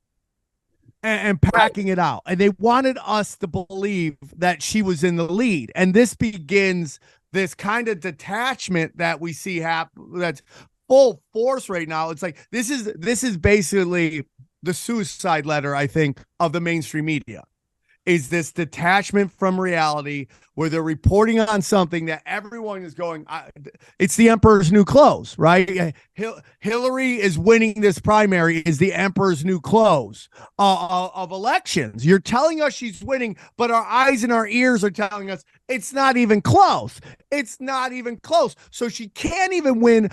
and packing it out. And they wanted us to believe that she was in the lead. And this begins this kind of detachment that we see happen that's full force right now. It's like this is basically the suicide letter, I think, of the mainstream media. is this detachment from reality where they're reporting on something that everyone is going, it's the emperor's new clothes, right? Hillary is winning this primary is the emperor's new clothes of elections. You're telling us she's winning, but our eyes and our ears are telling us it's not even close. It's not even close. So she can't even win.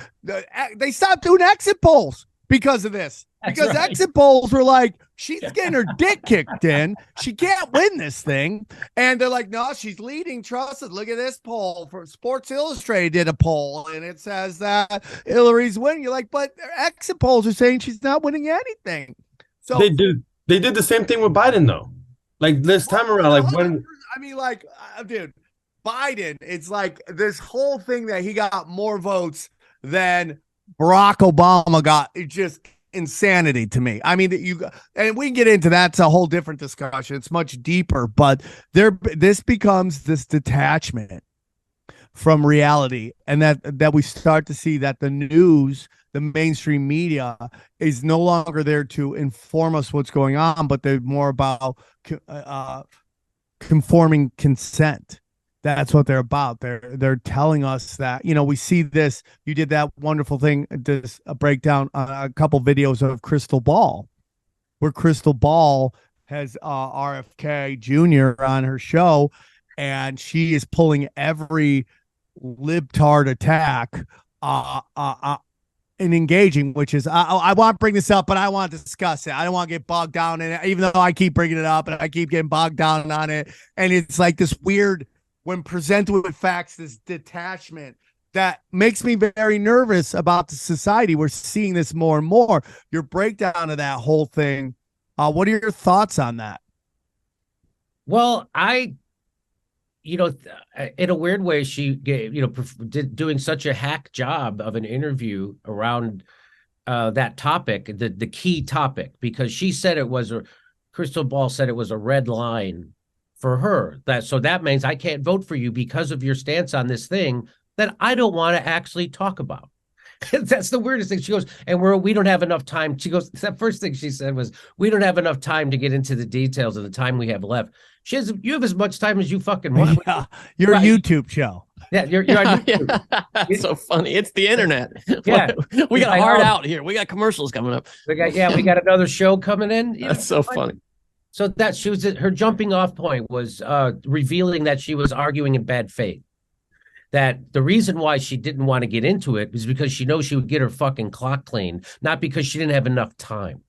They stopped doing exit polls because of this. Because exit polls were like, she's getting her dick kicked in. She can't win this thing. And they're like, no, she's leading. Trust it. Look at this poll. For Sports Illustrated did a poll, and it says that Hillary's winning. You're like, but exit polls are saying she's not winning anything. So they did the same thing with Biden, though. Like this time around, like when I mean, like, dude, Biden, it's like this whole thing that he got more votes than Barack Obama got. It just insanity to me. I mean, and we can get into that's a whole different discussion. It's much deeper, but this becomes this detachment from reality, and that we start to see that the news, the mainstream media, is no longer there to inform us what's going on, but they're more about conforming consent. That's what they're about. They're telling us that, we see this. You did that wonderful thing, this a breakdown, a couple videos of Crystal Ball, where Crystal Ball has RFK Jr. on her show, and she is pulling every libtard attack and engaging, which is, I want to bring this up, but I want to discuss it. I don't want to get bogged down in it, even though I keep bringing it up and I keep getting bogged down on it. And it's like this weird, when presented with facts, this detachment that makes me very nervous about the society. We're seeing this more and more. Your breakdown of that whole thing. What are your thoughts on that? Well, in a weird way, she gave, doing such a hack job of an interview around that topic, the key topic, because she said Crystal Ball said it was a red line for her. That means I can't vote for you because of your stance on this thing that I don't want to actually talk about. That's the weirdest thing. She goes, and we don't have enough time. She goes, that first thing she said was, we don't have enough time to get into the details of the time we have left. She says, you have as much time as you fucking want. Yeah, your YouTube show. Yeah, you're on YouTube. That's so funny. It's the internet. Yeah. We got a hard out here. We got commercials coming up. We got another show coming in. That's so funny. So that her jumping off point was revealing that she was arguing in bad faith. That the reason why she didn't want to get into it is because she knows she would get her fucking clock cleaned, not because she didn't have enough time.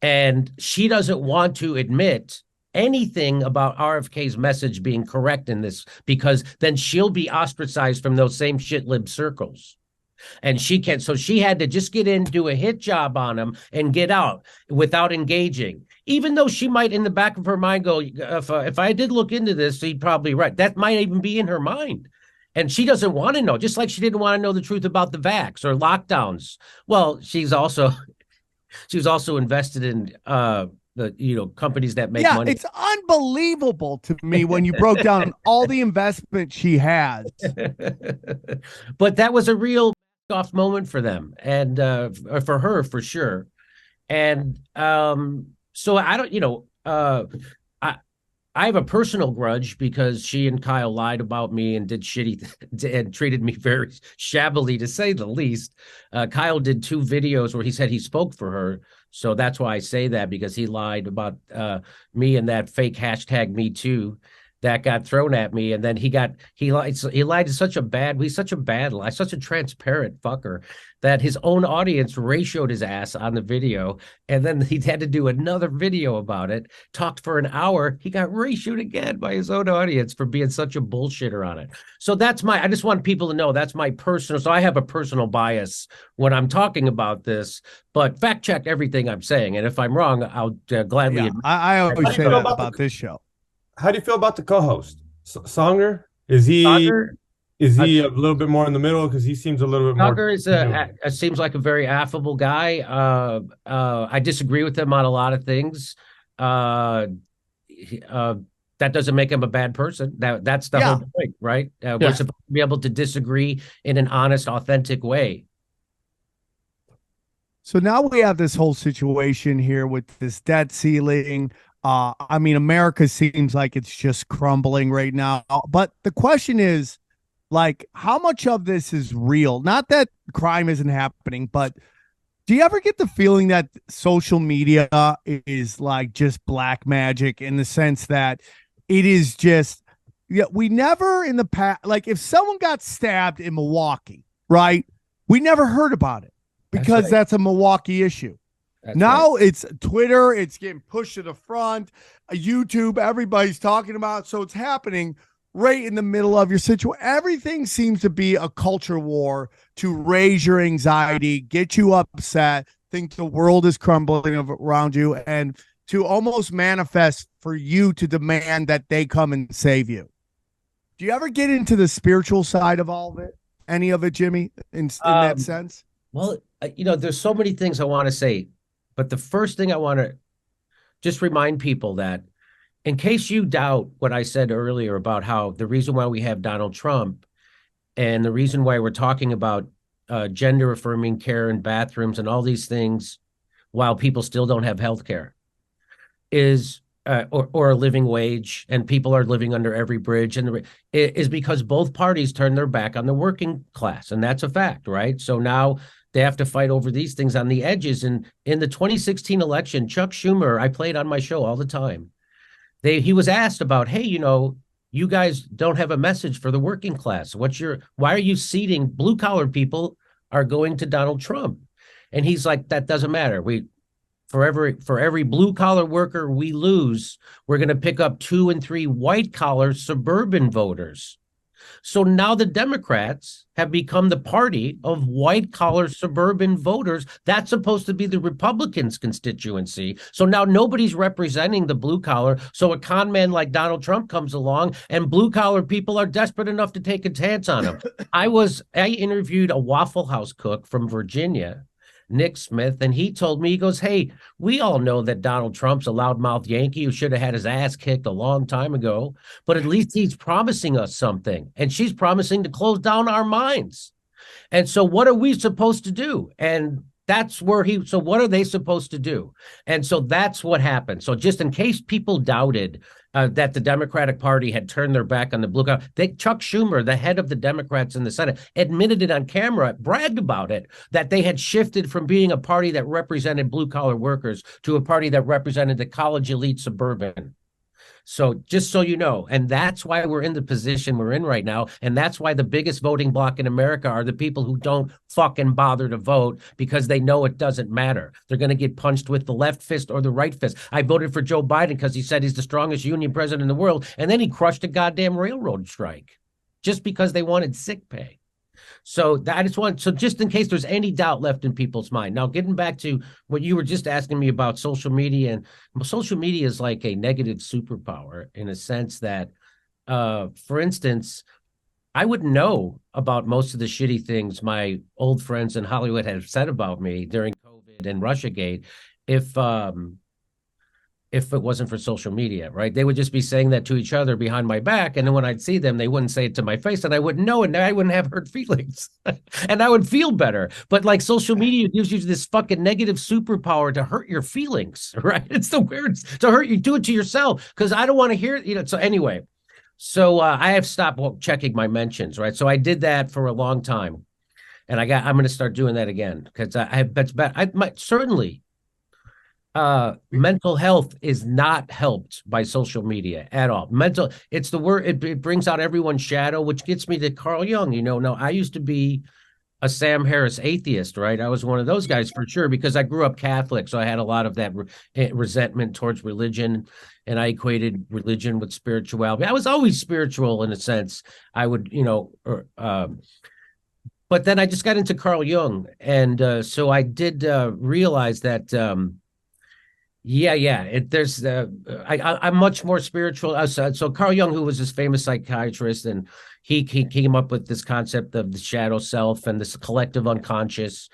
And she doesn't want to admit anything about RFK's message being correct in this, because then she'll be ostracized from those same shit lib circles. And so she had to just get in, do a hit job on him, and get out without engaging. Even though she might, in the back of her mind, go, if I did look into this, he'd probably right. That might even be in her mind. And she doesn't want to know, just like she didn't want to know the truth about the vax or lockdowns. Well, she was also invested in the companies that make money. It's unbelievable to me when you broke down all the investment she has. But that was a real soft moment for them, and for her for sure. And so I don't, I have a personal grudge because she and Kyle lied about me and did and treated me very shabbily, to say the least. Kyle did 2 videos where he said he spoke for her. So that's why I say that, because he lied about me and that fake hashtag Me Too that got thrown at me. And then he lied to such a lie, such a transparent fucker, that his own audience ratioed his ass on the video. And then he had to do another video about it, talked for an hour. He got ratioed again by his own audience for being such a bullshitter on it. So I just want people to know that's my personal, so I have a personal bias when I'm talking about this, but fact check everything I'm saying. And if I'm wrong, I'll gladly. Yeah, I always say that about this show. How do you feel about the co-host, Songer? Is he a little bit more in the middle? Because he seems a little bit more. Songer seems like a very affable guy. I disagree with him on a lot of things. That doesn't make him a bad person. That's the whole point, right? We're supposed to be able to disagree in an honest, authentic way. So now we have this whole situation here with this debt ceiling. I mean, America seems like it's just crumbling right now. But the question is, like, how much of this is real? Not that crime isn't happening, but do you ever get the feeling that social media is like just black magic in the sense that it is just, yeah, we never in the past, like if someone got stabbed in Milwaukee, right? We never heard about it because that's a Milwaukee issue. Now it's Twitter, it's getting pushed to the front, YouTube, everybody's talking about it. So it's happening right in the middle of your situation. Everything seems to be a culture war to raise your anxiety, get you upset, think the world is crumbling around you, and to almost manifest for you to demand that they come and save you. Do you ever get into the spiritual side of all of it? Any of it, Jimmy, in that sense? Well, there's so many things I want to say, but the first thing I want to just remind people that in case you doubt what I said earlier about how the reason why we have Donald Trump and the reason why we're talking about gender affirming care in bathrooms and all these things while people still don't have health care is or a living wage and people are living under every bridge and is because both parties turned their back on the working class. And that's a fact, right? So now they have to fight over these things on the edges. And in the 2016 election, Chuck Schumer, I played on my show all the time. He was asked about, hey, you guys don't have a message for the working class. Why are you seating blue collar people are going to Donald Trump? And he's like, that doesn't matter. For every blue collar worker we lose, we're going to pick up 2 and 3 white collar suburban voters. So now the Democrats have become the party of white collar suburban voters. That's supposed to be the Republicans' constituency. So now nobody's representing the blue collar. So a con man like Donald Trump comes along and blue collar people are desperate enough to take a chance on him. I interviewed a Waffle House cook from Virginia, Nick Smith, and he told me, he goes, hey, we all know that Donald Trump's a loudmouth Yankee who should have had his ass kicked a long time ago, but at least he's promising us something, and she's promising to close down our mines. And so what are we supposed to do? And that's where so what are they supposed to do? And so that's what happened. So just in case people doubted that the Democratic Party had turned their back on the blue collar, Chuck Schumer, the head of the Democrats in the Senate, admitted it on camera, bragged about it, that they had shifted from being a party that represented blue collar workers to a party that represented the college elite suburban. So just so you know, and that's why we're in the position we're in right now. And that's why the biggest voting bloc in America are the people who don't fucking bother to vote because they know it doesn't matter. They're going to get punched with the left fist or the right fist. I voted for Joe Biden because he said he's the strongest union president in the world. And then he crushed a goddamn railroad strike just because they wanted sick pay. So just in case there's any doubt left in people's mind. Now, getting back to what you were just asking me about social media, and social media is like a negative superpower in a sense that, for instance, I wouldn't know about most of the shitty things my old friends in Hollywood have said about me during COVID and Russiagate if it wasn't for social media, right? They would just be saying that to each other behind my back. And then when I'd see them, they wouldn't say it to my face and I wouldn't know. And I wouldn't have hurt feelings and I would feel better. But like social media gives you this fucking negative superpower to hurt your feelings, right? It's the words to hurt you. Do it to yourself because I don't want to hear it. So anyway, I have stopped checking my mentions, right? So I did that for a long time. And I'm going to start doing that again because certainly mental health is not helped by social media at all. It's the word, it brings out everyone's shadow, which gets me to Carl Jung. Now I used to be a Sam Harris atheist, right? I was one of those guys for sure, because I grew up Catholic. So I had a lot of that resentment towards religion, and I equated religion with spirituality. I was always spiritual in a sense. I would, but then I just got into Carl Jung. And so I did realize that, I'm much more spiritual. So Carl Jung, who was this famous psychiatrist, and he came up with this concept of the shadow self and this collective unconscious.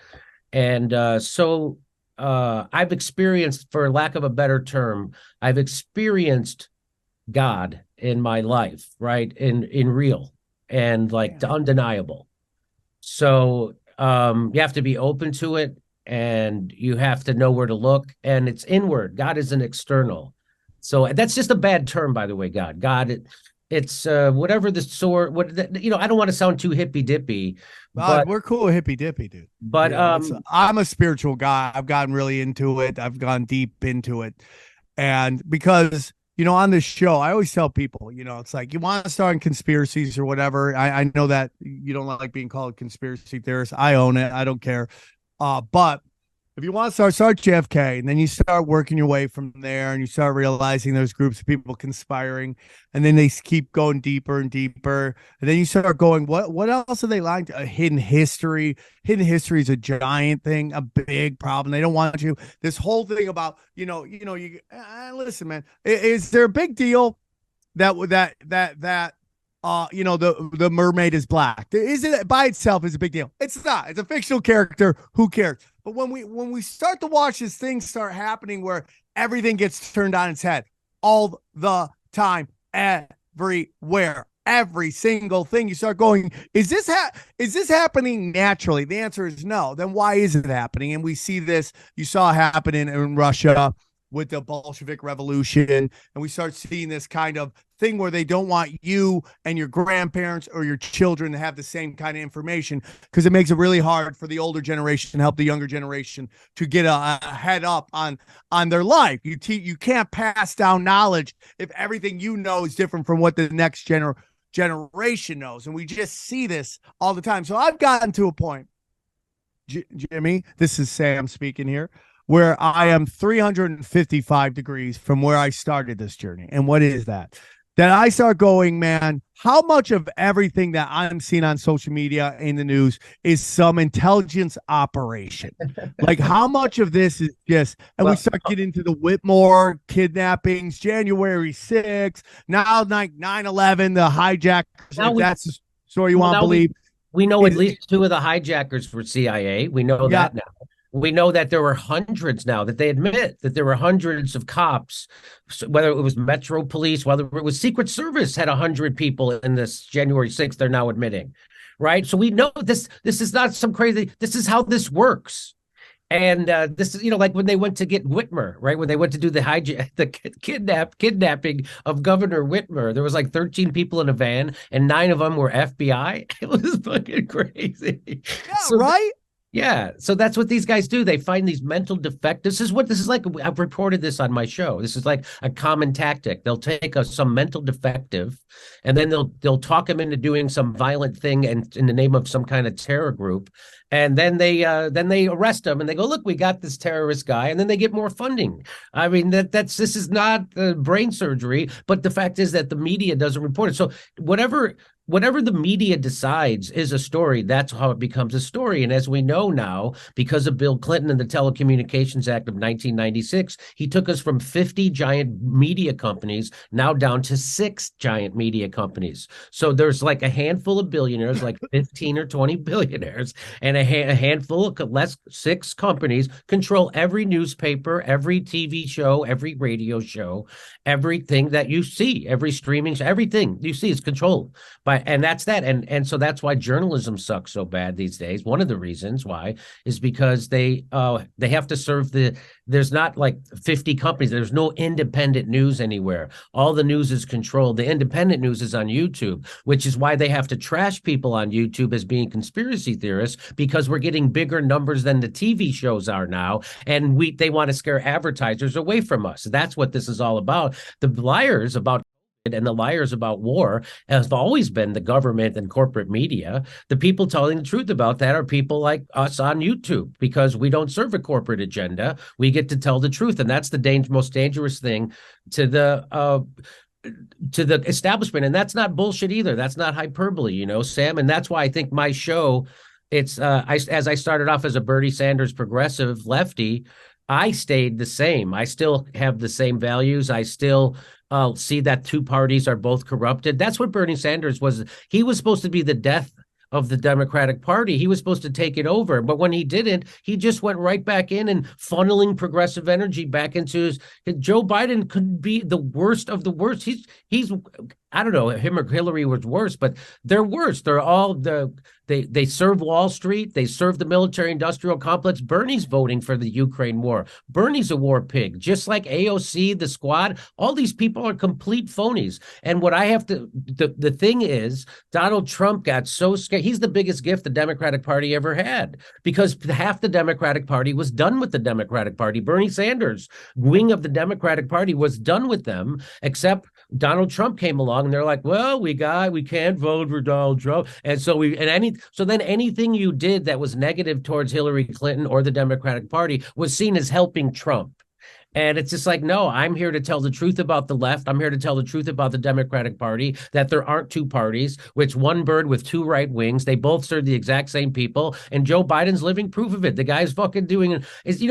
And I've experienced, for lack of a better term, I've experienced God in my life, right? In real and like undeniable. So you have to be open to it. And you have to know where to look, and it's inward. God isn't external. So that's just a bad term, by the way. It's whatever the sort. I don't want to sound too hippy dippy, but we're cool hippy dippy, dude. But I'm a spiritual guy. I've gotten really into it. I've gone deep into it, and because on this show, I always tell people, it's like you want to start in conspiracies or whatever. I know that you don't like being called a conspiracy theorist. I own it. I don't care. But if you want to start JFK, and then you start working your way from there, and you start realizing there's groups of people conspiring, and then they keep going deeper and deeper, and then you start going, what else are they lying to? Hidden history. Hidden history is a giant thing, a big problem. They don't want you. This whole thing about listen, man. Is there a big deal that the mermaid is black? Is it by itself is a big deal? It's not. It's a fictional character. Who cares? But when we start to watch this thing start happening where everything gets turned on its head all the time, everywhere, every single thing, you start going, is this happening naturally? The answer is no. Then why is it happening? And we see this. You saw it happen in Russia with the Bolshevik Revolution, and we start seeing this kind of thing where they don't want you and your grandparents or your children to have the same kind of information, because it makes it really hard for the older generation to help the younger generation to get a head up on their life. You can't pass down knowledge if everything you know is different from what the next generation knows, and we just see this all the time. So I've gotten to a point, Jimmy, this is Sam speaking here, where I am 355 degrees from where I started this journey. And what is that? That I start going, man, how much of everything that I'm seeing on social media in the news is some intelligence operation? Like, how much of this is just, and we start getting into the Whitmore kidnappings, January 6th, now like 9/11, the hijackers, if that's the story you want to believe. We know at least 2 of the hijackers were CIA. We know that now. We know that there were hundreds now, that they admit that there were hundreds of cops, whether it was Metro Police, whether it was Secret Service had 100 people in this January 6th, they're now admitting, right? So we know this is not some crazy, this is how this works. And this is, like when they went to get Whitmer, right? When they went to do the kidnapping of Governor Whitmer, there was like 13 people in a van and 9 of them were FBI. It was fucking crazy. Yeah, right? Yeah, so that's what these guys do. They find these mental defects. This is like. I've reported this on my show. This is like a common tactic. They'll take some mental defective, and then they'll talk him into doing some violent thing and in the name of some kind of terror group, and then they arrest him and they go, look, we got this terrorist guy, and then they get more funding. I mean this is not brain surgery, but the fact is that the media doesn't report it. So whatever the media decides is a story, that's how it becomes a story. And as we know now, because of Bill Clinton and the Telecommunications Act of 1996, he took us from 50 giant media companies now down to 6 giant media companies. So there's like a handful of billionaires, like 15 or 20 billionaires, and a handful of 6 companies control every newspaper, every TV show, every radio show, everything that you see, every streaming show, everything you see is controlled by. And that's that. And so that's why journalism sucks so bad these days. One of the reasons why is because they have to serve there's not like 50 companies. There's no independent news anywhere. All the news is controlled. The independent news is on YouTube, which is why they have to trash people on YouTube as being conspiracy theorists, because we're getting bigger numbers than the TV shows are now. And they want to scare advertisers away from us. That's what this is all about. The liars about and the liars about war have always been the government and corporate media. The people telling the truth about that are people like us on YouTube, because we don't serve a corporate agenda. We get to tell the truth. And that's the most dangerous thing to the establishment. And that's not bullshit either. That's not hyperbole, Sam. And that's why I think my show, as I started off as a Bernie Sanders progressive lefty, I stayed the same. I still have the same values. I still see that 2 parties are both corrupted. That's what Bernie Sanders was. He was supposed to be the death of the Democratic Party. He was supposed to take it over. But when he didn't, he just went right back in and funneling progressive energy back into Joe Biden could be the worst of the worst. He's I don't know, him or Hillary was worse, but they're worse. They're all They serve Wall Street. They serve the military-industrial complex. Bernie's voting for the Ukraine war. Bernie's a war pig, just like AOC, the Squad. All these people are complete phonies. And what I have to, the thing is, Donald Trump got so scared. He's the biggest gift the Democratic Party ever had, because half the Democratic Party was done with the Democratic Party. Bernie Sanders, wing of the Democratic Party, was done with them, except Donald Trump came along and they're like, well, we can't vote for Donald Trump. And so then anything you did that was negative towards Hillary Clinton or the Democratic Party was seen as helping Trump. And it's just like, no, I'm here to tell the truth about the left. I'm here to tell the truth about the Democratic Party, that there aren't two parties, which one bird with two right wings. They both serve the exact same people. And Joe Biden's living proof of it. The guy's fucking doing it.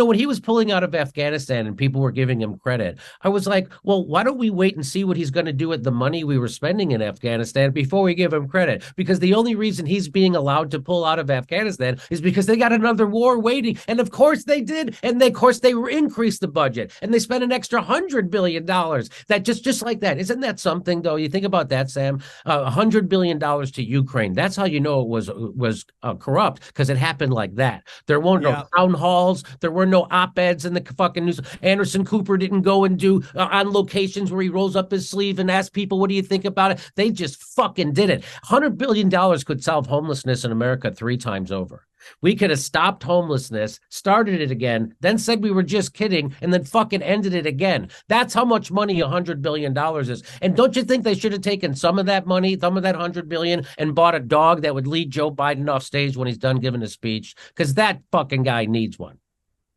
When he was pulling out of Afghanistan and people were giving him credit, I was like, well, why don't we wait and see what he's going to do with the money we were spending in Afghanistan before we give him credit? Because the only reason he's being allowed to pull out of Afghanistan is because they got another war waiting. And of course they did. And of course they increased the budget. And they spent an extra $100 billion. That just like that. Isn't that something, though? You think about that, Sam. $100 billion to Ukraine. That's how you know it was corrupt, because it happened like that. There weren't no town halls. There were no op-eds in the fucking news. Anderson Cooper didn't go and do on locations where he rolls up his sleeve and asks people, what do you think about it? They just fucking did it. $100 billion could solve homelessness in America 3 times over. We could have stopped homelessness, started it again, then said we were just kidding, and then fucking ended it again. That's how much money $100 billion is. And don't you think they should have taken some of that money, some of that $100 billion, and bought a dog that would lead Joe Biden off stage when he's done giving a speech? Because that fucking guy needs one.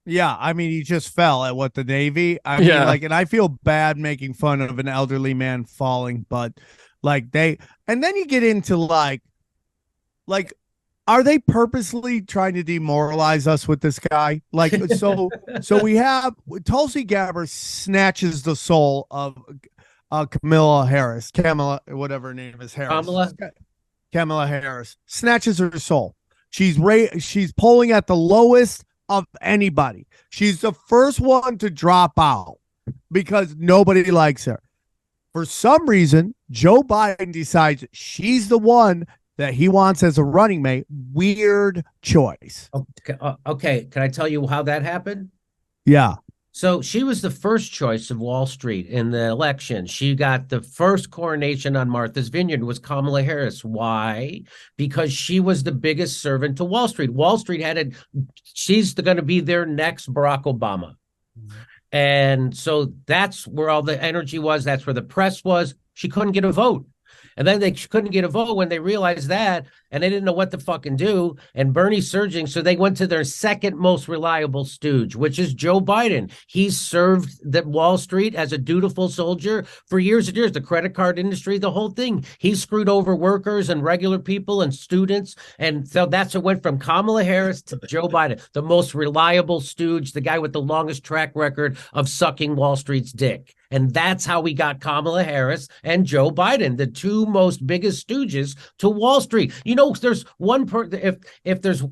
Yeah, I mean, he just fell at the Navy. I mean, and I feel bad making fun of an elderly man falling, but and then you get into like, are they purposely trying to demoralize us with this guy? So we have Tulsi Gabbard snatches the soul of Kamala, whatever her name is, Kamala Harris snatches her soul. She's polling at the lowest of anybody. She's the first one to drop out because nobody likes her. For some reason, Joe Biden decides she's the one that he wants as a running mate. Weird choice. Okay. Can I tell you how that happened? Yeah. So she was the first choice of Wall Street in the election. She got the first coronation on Martha's Vineyard was Kamala Harris. Why? Because she was the biggest servant to Wall Street. Wall Street she's going to be their next Barack Obama. And so that's where all the energy was. That's where the press was. She couldn't get a vote. And then they couldn't get a vote when they realized that, and they didn't know what to fucking do. And Bernie's surging, so they went to their second most reliable stooge, which is Joe Biden. He's served the Wall Street as a dutiful soldier for years and years, the credit card industry, the whole thing. He screwed over workers and regular people and students. And so that's what went from Kamala Harris to Joe Biden, the most reliable stooge, the guy with the longest track record of sucking Wall Street's dick. And that's how we got Kamala Harris and Joe Biden, the two most biggest stooges to Wall Street. There's one if there's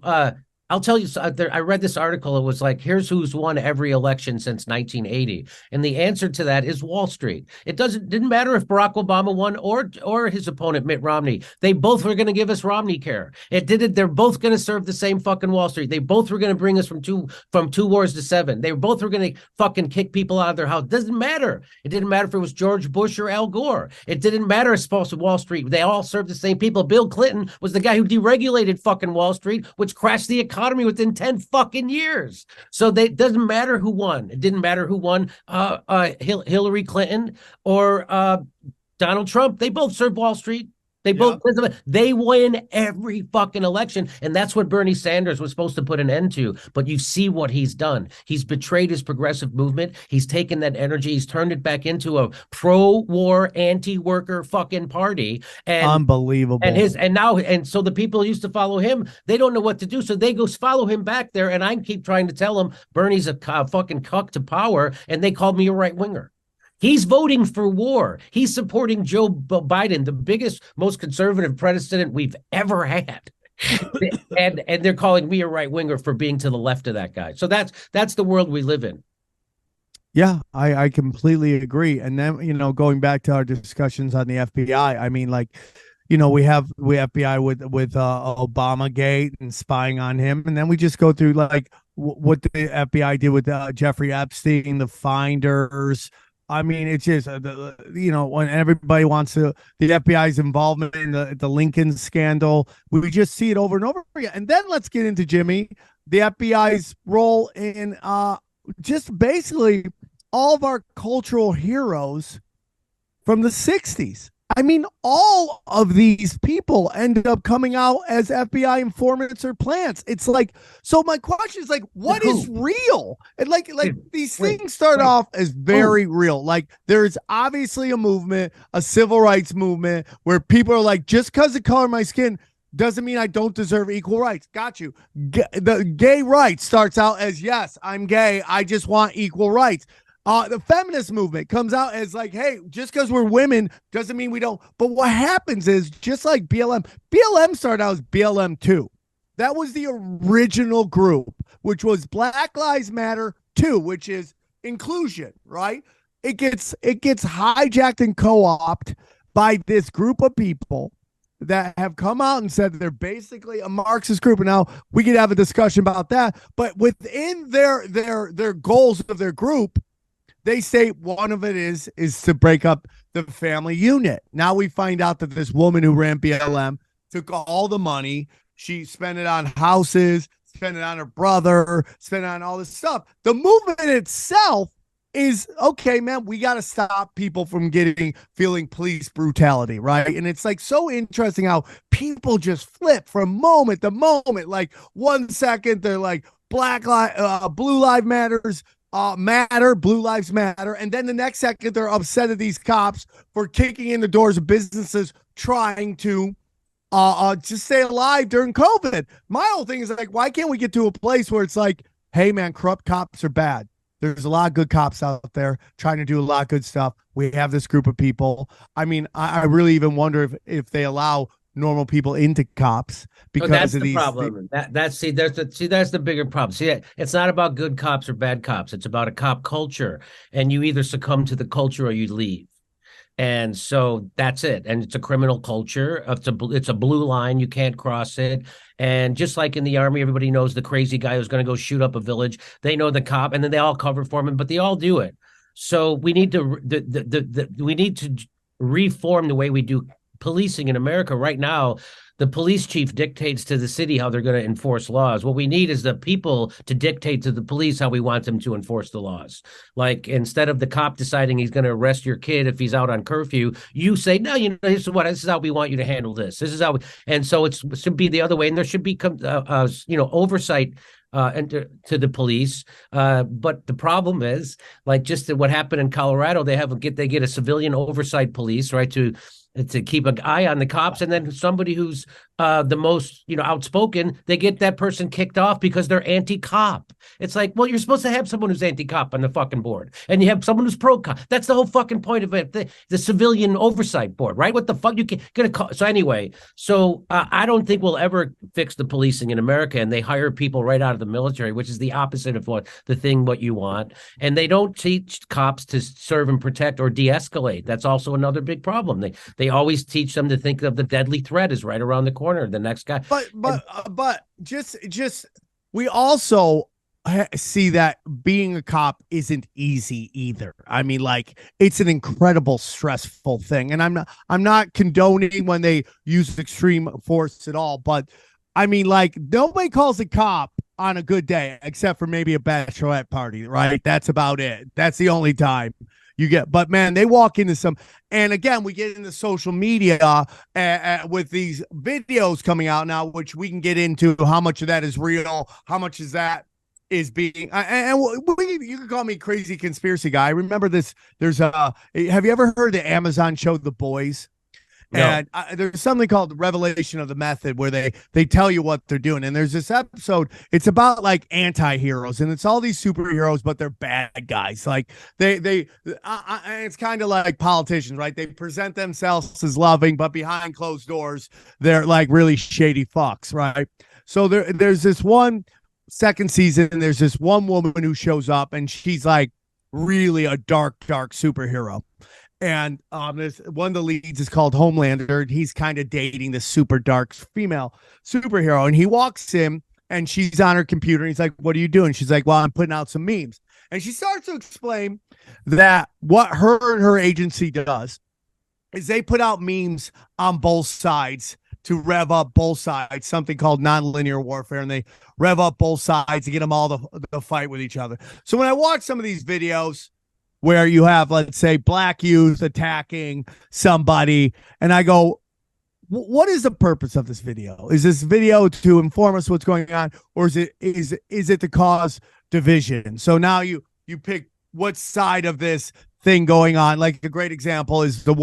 I'll tell you, I read this article. It was like, here's who's won every election since 1980. And the answer to that is Wall Street. It didn't matter if Barack Obama won or his opponent, Mitt Romney. They both were going to give us Romney care. They're both going to serve the same fucking Wall Street. They both were going to bring us from two wars to 7. They both were going to fucking kick people out of their house. It doesn't matter. It didn't matter if it was George Bush or Al Gore. It didn't matter if it was Wall Street. They all served the same people. Bill Clinton was the guy who deregulated fucking Wall Street, which crashed the economy within 10 fucking years. So it doesn't matter who won. It didn't matter who won, Hillary Clinton or Donald Trump. They both served Wall Street. They win every fucking election. And that's what Bernie Sanders was supposed to put an end to. But you see what he's done. He's betrayed his progressive movement. He's taken that energy. He's turned it back into a pro-war, anti-worker fucking party. And unbelievable. And so the people who used to follow him, they don't know what to do. So they go follow him back there. And I keep trying to tell them Bernie's a fucking cuck to power. And they called me a right winger. He's voting for war. He's supporting Joe Biden, the biggest, most conservative president we've ever had. and they're calling me a right winger for being to the left of that guy. So that's the world we live in. Yeah, I completely agree. And then, going back to our discussions on the FBI, I mean, we have FBI with Obama Gate and spying on him, and then we just go through like what the FBI did with Jeffrey Epstein, the finders. I mean, it's just when everybody wants the FBI's involvement in the Lincoln scandal, we just see it over and over again. And then let's get into Jimmy, the FBI's role in just basically all of our cultural heroes from the 60s. I mean, all of these people ended up coming out as FBI informants or plants. It's like, so my question is like, what is real? And like these things start off as very real. Like there's obviously a movement, a civil rights movement where people are like, just because the color of my skin doesn't mean I don't deserve equal rights. Got you. The gay rights starts out as, yes, I'm gay, I just want equal rights. The feminist movement comes out as like, hey, just because we're women doesn't mean we don't. But what happens is, just like BLM started out as BLM 2. That was the original group, which was Black Lives Matter 2, which is inclusion, right? It gets hijacked and co-opted by this group of people that have come out and said that they're basically a Marxist group. And now we could have a discussion about that. But within their goals of their group, they say one of it is to break up the family unit. Now we find out that this woman who ran BLM took all the money. She spent it on houses, spent it on her brother, spent it on all this stuff. The movement itself is, okay, man, we got to stop people from feeling police brutality, right? And it's like so interesting how people just flip from moment to moment. Like 1 second, they're like blue lives matters, blue lives matter, and then the next second they're upset at these cops for kicking in the doors of businesses trying to just stay alive during COVID. My whole thing is like, why can't we get to a place where it's like, hey man, corrupt cops are bad, there's a lot of good cops out there trying to do a lot of good stuff, we have this group of people. I mean, I really even wonder if they allow normal people into cops because that's of the these problem. That's the bigger problem. See, it's not about good cops or bad cops. It's about a cop culture, and you either succumb to the culture or you leave. And so that's it. And it's a criminal culture. It's a blue line. You can't cross it. And just like in the army, everybody knows the crazy guy who's going to go shoot up a village. They know the cop, and then they all cover for him, but they all do it. So we need to reform the way we do policing in America. Right now, the police chief dictates to the city how they're going to enforce laws. What we need is the people to dictate to the police how we want them to enforce the laws. Like, instead of the cop deciding he's going to arrest your kid if he's out on curfew, you say, no, this is how we want you to handle this. This is how and so it should be the other way. And there should be oversight and to the police. But the problem is, like, just what happened in Colorado, they get a civilian oversight police, right, to keep an eye on the cops, and then somebody who's the most outspoken, they get that person kicked off because they're anti-cop. It's like, well, you're supposed to have someone who's anti-cop on the fucking board, and you have someone who's pro-cop. That's the whole fucking point of it, the civilian oversight board, right? What the fuck you gonna call? So anyway, I don't think we'll ever fix the policing in America, and they hire people right out of the military, which is the opposite of what you want. And they don't teach cops to serve and protect or de-escalate. That's also another big problem. They always teach them to think of the deadly threat is right around the corner, the next guy. But just we also see that being a cop isn't easy either. I mean, like, it's an incredible stressful thing, and I'm not condoning when they use extreme force at all, but I mean, like, nobody calls a cop on a good day except for maybe a bachelorette party, right? That's about it. That's the only time you get. But man, they walk into some, and again, we get into social media with these videos coming out now, which we can get into how much of that is real, how much is that is being, and you can call me crazy conspiracy guy. I remember this. Have you ever heard the Amazon show The Boys? No. And there's something called the Revelation of the Method, where they tell you what they're doing. And there's this episode, it's about like anti-heroes, and it's all these superheroes, but they're bad guys. Like it's kind of like politicians, right? They present themselves as loving, but behind closed doors, they're like really shady fucks, right? So there's this one second season, and there's this one woman who shows up, and she's like really a dark superhero. And this one of the leads is called Homelander. And he's kind of dating this super dark female superhero. And he walks in and she's on her computer. And he's like, "What are you doing?" She's like, "Well, I'm putting out some memes." And she starts to explain that what her and her agency does is they put out memes on both sides to rev up both sides, something called nonlinear warfare. And they rev up both sides to get them all to fight with each other. So when I watch some of these videos where you have, let's say, black youth attacking somebody, and I go, what is the purpose of this video? Is this video to inform us what's going on, or is it to cause division? So now you pick what side of this thing going on. Like a great example is the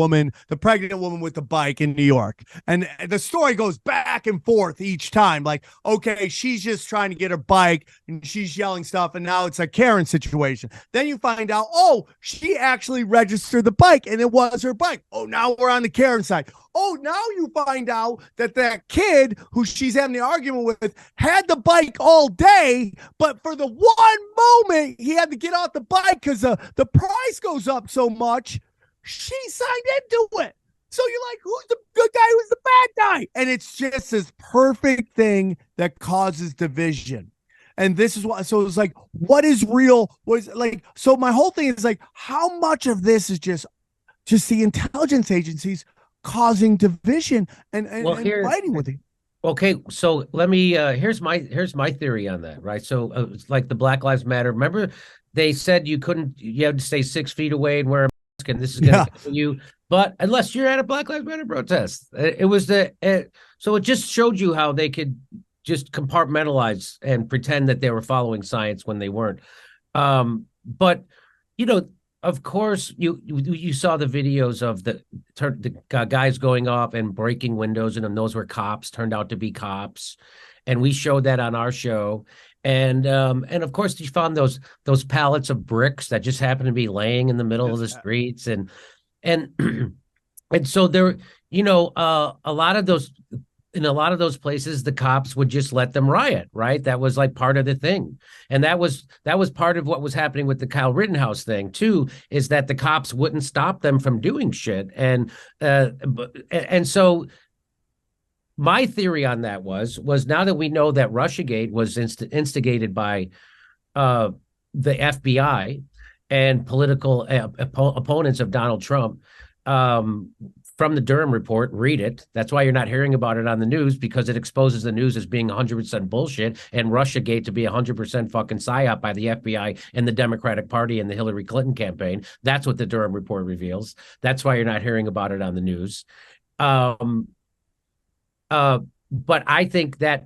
pregnant woman with the bike in New York. And the story goes back and forth each time. Like, okay, she's just trying to get her bike and she's yelling stuff. And now it's a Karen situation. Then you find out, oh, she actually registered the bike and it was her bike. Oh, now we're on the Karen side. Oh, now you find out that kid who she's having the argument with had the bike all day, but for the one moment he had to get off the bike because the price goes up so much, she signed into it. So you're like, who's the good guy? Who's the bad guy? And it's just this perfect thing that causes division. And this is what, so it's like, what is real? Was like, so my whole thing is like, how much of this is just the intelligence agencies causing division and fighting with it? Okay, so let me here's my theory on that, right? So it's like the Black Lives Matter. Remember, they said you had to stay 6 feet away and wear a mask, and this is going to kill you. But unless you're at a Black Lives Matter protest, so it just showed you how they could just compartmentalize and pretend that they were following science when they weren't. But of course, you saw the videos of the guys going off and breaking windows, and those were cops, turned out to be cops, and we showed that on our show. And of course, you found those pallets of bricks that just happened to be laying in the middle of the streets, and so there, a lot of those. In a lot of those places, the cops would just let them riot, right? That was like part of the thing. And that was part of what was happening with the Kyle Rittenhouse thing too, is that the cops wouldn't stop them from doing shit. And so my theory on that was now that we know that Russiagate was instigated by the FBI and political opponents of Donald Trump, from the Durham report, read it. That's why you're not hearing about it on the news, because it exposes the news as being 100% bullshit and Russiagate to be 100% fucking psyop by the FBI and the Democratic Party and the Hillary Clinton campaign. That's what the Durham report reveals. That's why you're not hearing about it on the news. But I think that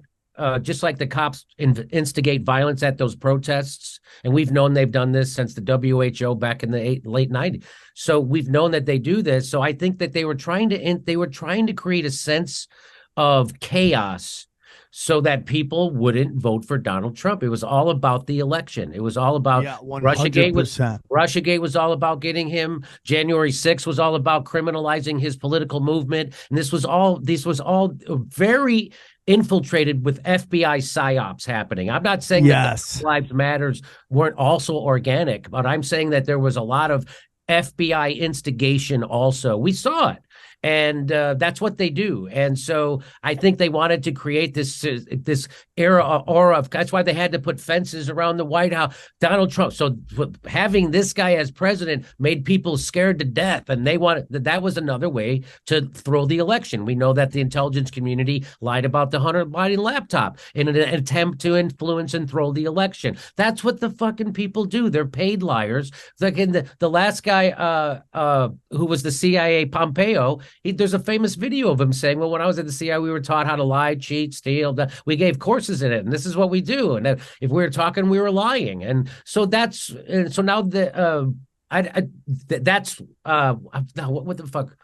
just like the cops instigate violence at those protests, and we've known they've done this since the WHO back in the late 90s. So we've known that they do this. So I think that they were trying to create a sense of chaos so that people wouldn't vote for Donald Trump. It was all about the election. It was all about Russiagate. Russiagate was all about getting him. January 6th was all about criminalizing his political movement. And this was all very infiltrated with FBI psyops happening. I'm not saying that the Lives Matters weren't also organic, but I'm saying that there was a lot of FBI instigation also. We saw it. And that's what they do. And so I think they wanted to create this aura of, that's why they had to put fences around the White House. Donald Trump. So having this guy as president made people scared to death. And that was another way to throw the election. We know that the intelligence community lied about the Hunter Biden laptop in an attempt to influence and throw the election. That's what the fucking people do. They're paid liars. Like in the last guy who was the CIA, Pompeo, there's a famous video of him saying, well, when I was at the CIA, we were taught how to lie, cheat, steal. We gave courses in it, and this is what we do. And if we were talking, we were lying. And so so now that's what the fuck?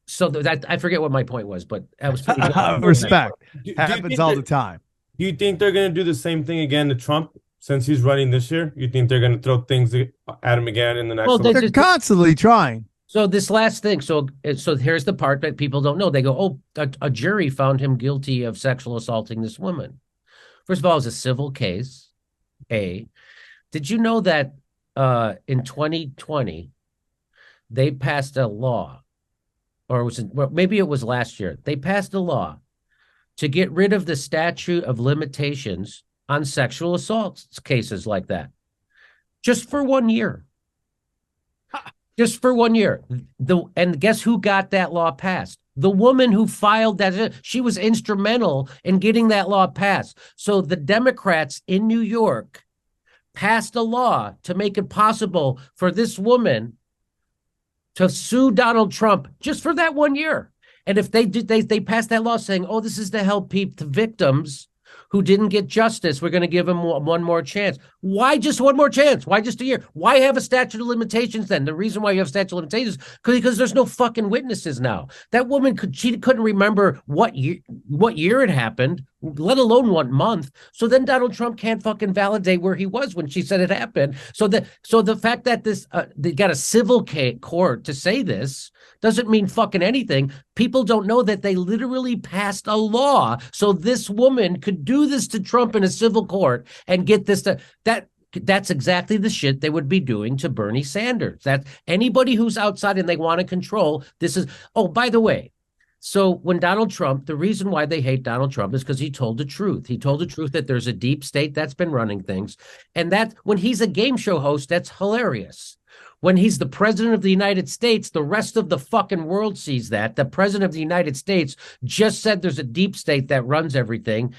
So that I forget what my point was, but that was pretty good. Respect. Happens all the time. Do you think they're going to do the same thing again to Trump? Since he's running this year, you think they're going to throw things at him again in the next election? They're constantly trying. So this last thing, so here's the part that people don't know. They go, oh, a jury found him guilty of sexual assaulting this woman. First of all, it's a civil case. Did you know that in 2020, they passed a law, or was it, well, maybe it was last year. They passed a law to get rid of the statute of limitations on sexual assault cases like that, just for 1 year. Just for 1 year. And guess who got that law passed? The woman who filed that. She was instrumental in getting that law passed. So the Democrats in New York passed a law to make it possible for this woman to sue Donald Trump just for that 1 year. And if they did, they passed that law saying, oh, this is to help people, the victims who didn't get justice. We're going to give them one more chance. Why just one more chance? Why just a year? Why have a statute of limitations then? The reason why you have statute of limitations because there's no fucking witnesses now. That woman couldn't remember what year it happened, let alone 1 month. So then Donald Trump can't fucking validate where he was when she said it happened. So the fact that they got a civil court to say this doesn't mean fucking anything. People don't know that they literally passed a law so this woman could do this to Trump in a civil court and get this to that's exactly the shit they would be doing to Bernie Sanders. That anybody who's outside and they want to control this is. Oh, by the way, so when Donald Trump, the reason why they hate Donald Trump is because he told the truth. He told the truth that there's a deep state that's been running things. And that when he's a game show host, that's hilarious. When he's the president of the United States, the rest of the fucking world sees that. The president of the United States just said there's a deep state that runs everything.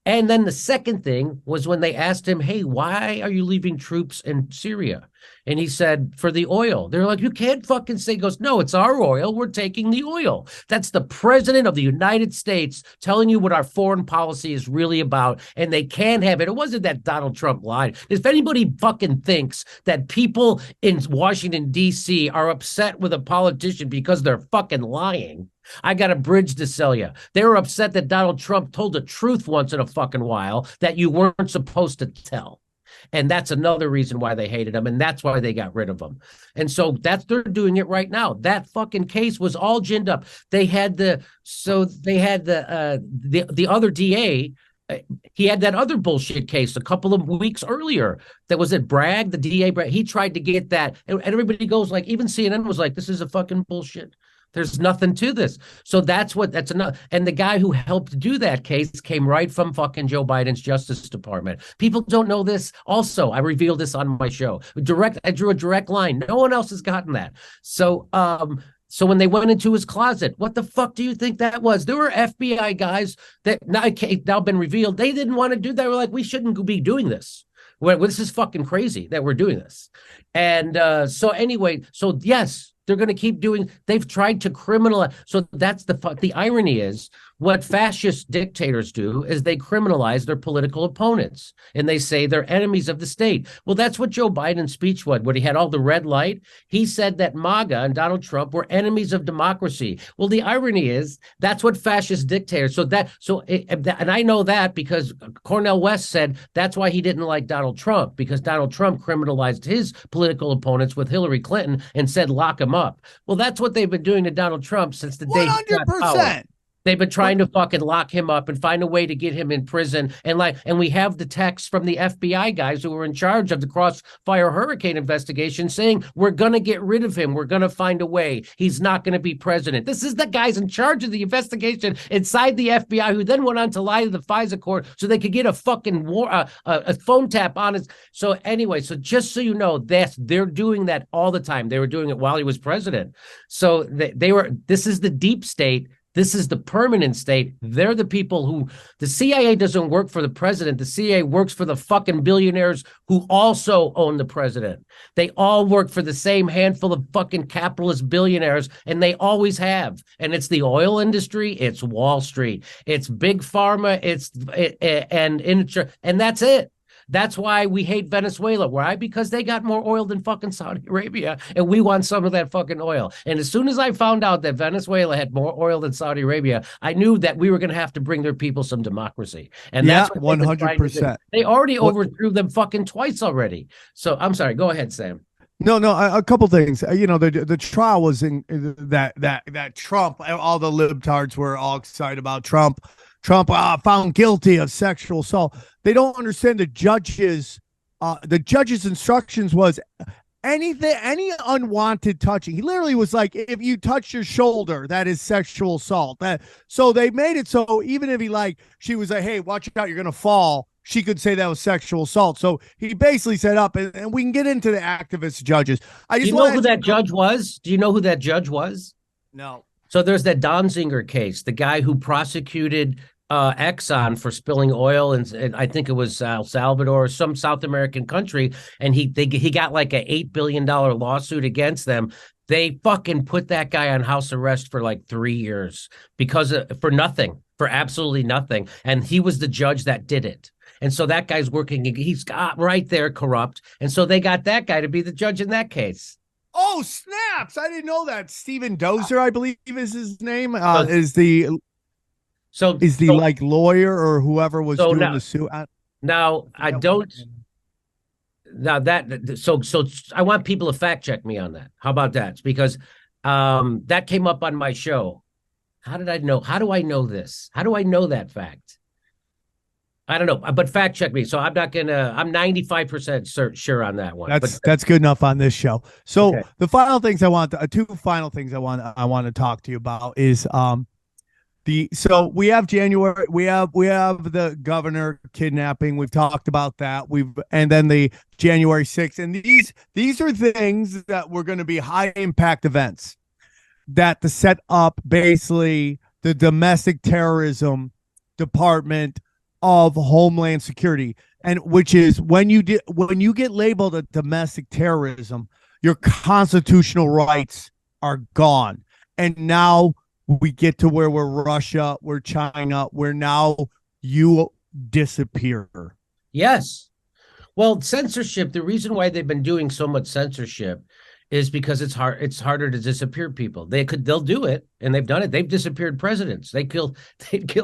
And then the second thing was when they asked him, hey, why are you leaving troops in Syria? And he said, for the oil. They're like, you can't fucking say, he goes, no, it's our oil. We're taking the oil. That's the president of the United States telling you what our foreign policy is really about. And they can't have it. It wasn't that Donald Trump lied. If anybody fucking thinks that people in Washington, D.C. are upset with a politician because they're fucking lying, I got a bridge to sell you. They were upset that Donald Trump told the truth once in a fucking while that you weren't supposed to tell. And that's another reason why they hated him. And that's why they got rid of him. And so they're doing it right now. That fucking case was all ginned up. They had the other DA. He had that other bullshit case a couple of weeks earlier. That was at Bragg, the DA Bragg. He tried to get that. And everybody goes like, even CNN was like, this is a fucking bullshit. There's nothing to this. So that's enough. And the guy who helped do that case came right from fucking Joe Biden's Justice Department. People don't know this. Also, I revealed this on my show. I drew a direct line. No one else has gotten that. So when they went into his closet, what the fuck do you think that was? There were FBI guys that now been revealed. They didn't want to do that. They were like, we shouldn't be doing this. Well, this is fucking crazy that we're doing this. And so anyway, so yes, they're going to keep doing. They've tried to criminalize. So that's the irony is what fascist dictators do is they criminalize their political opponents and they say they're enemies of the state. Well, that's what Joe Biden's speech was when he had all the red light. He said that MAGA and Donald Trump were enemies of democracy. Well, the irony is that's what fascist dictators. And I know that because Cornel West said that's why he didn't like Donald Trump, because Donald Trump criminalized his political opponents with Hillary Clinton and said lock him up. Well, that's what they've been doing to Donald Trump since the day he got power. They've been trying to fucking lock him up and find a way to get him in prison. And we have the text from the FBI guys who were in charge of the Crossfire Hurricane investigation saying, we're going to get rid of him. We're going to find a way. He's not going to be president. This is the guys in charge of the investigation inside the FBI who then went on to lie to the FISA court so they could get a fucking a phone tap on it. So anyway, so just so you know, they're doing that all the time. They were doing it while he was president. So this is the deep state. This is the permanent state. They're the people who the CIA doesn't work for the president. The CIA works for the fucking billionaires who also own the president. They all work for the same handful of fucking capitalist billionaires, and they always have. And it's the oil industry. It's Wall Street. It's big pharma. And that's it. That's why we hate Venezuela. Why? Because they got more oil than fucking Saudi Arabia, and we want some of that fucking oil. And as soon as I found out that Venezuela had more oil than Saudi Arabia, I knew that we were going to have to bring their people some democracy. And that's 100%. They already overthrew them fucking twice already. So I'm sorry. Go ahead, Sam. No, a couple things. The trial was in that Trump, all the libtards were all excited about Trump found guilty of sexual assault. They don't understand the judge's instructions was anything, any unwanted touching. He literally was like, if you touch your shoulder, that is sexual assault. So they made it so even if she was like, hey, watch out, you're gonna fall, she could say that was sexual assault. So he basically set up, and we can get into the activist judges. Do you know who that judge was? Do you know who that judge was? No. So there's that Donziger case, the guy who prosecuted Exxon for spilling oil, and I think it was El Salvador or some South American country, and he got like a $8 billion lawsuit against them. They fucking put that guy on house arrest for like 3 years for nothing, for absolutely nothing, and he was the judge that did it. And so that guy's working, he's got right there corrupt, and so they got that guy to be the judge in that case. Oh, snaps. I didn't know that. Stephen Dozer, I believe is his name, is the lawyer or whoever was doing the suit. Now I don't. Now so I want people to fact check me on that. How about that? Because that came up on my show. How did I know? How do I know this? How do I know that fact? I don't know, but fact check me. So I'm not gonna. I'm 95% sure on that one. That's good enough on this show. So the final things two final things I want to talk to you about is so we have January, we have the governor kidnapping. We've talked about that. And then the January 6th, and these are things that were going to be high impact events that to set up basically the domestic terrorism department of Homeland Security, and which is when you get labeled a domestic terrorism, your constitutional rights are gone. And now we get to where we're Russia, we're China, where now you disappear. Yes. Well, censorship, the reason why they've been doing so much censorship is because it's harder to disappear people. They'll do it, and they've done it. They've disappeared presidents. They'd kill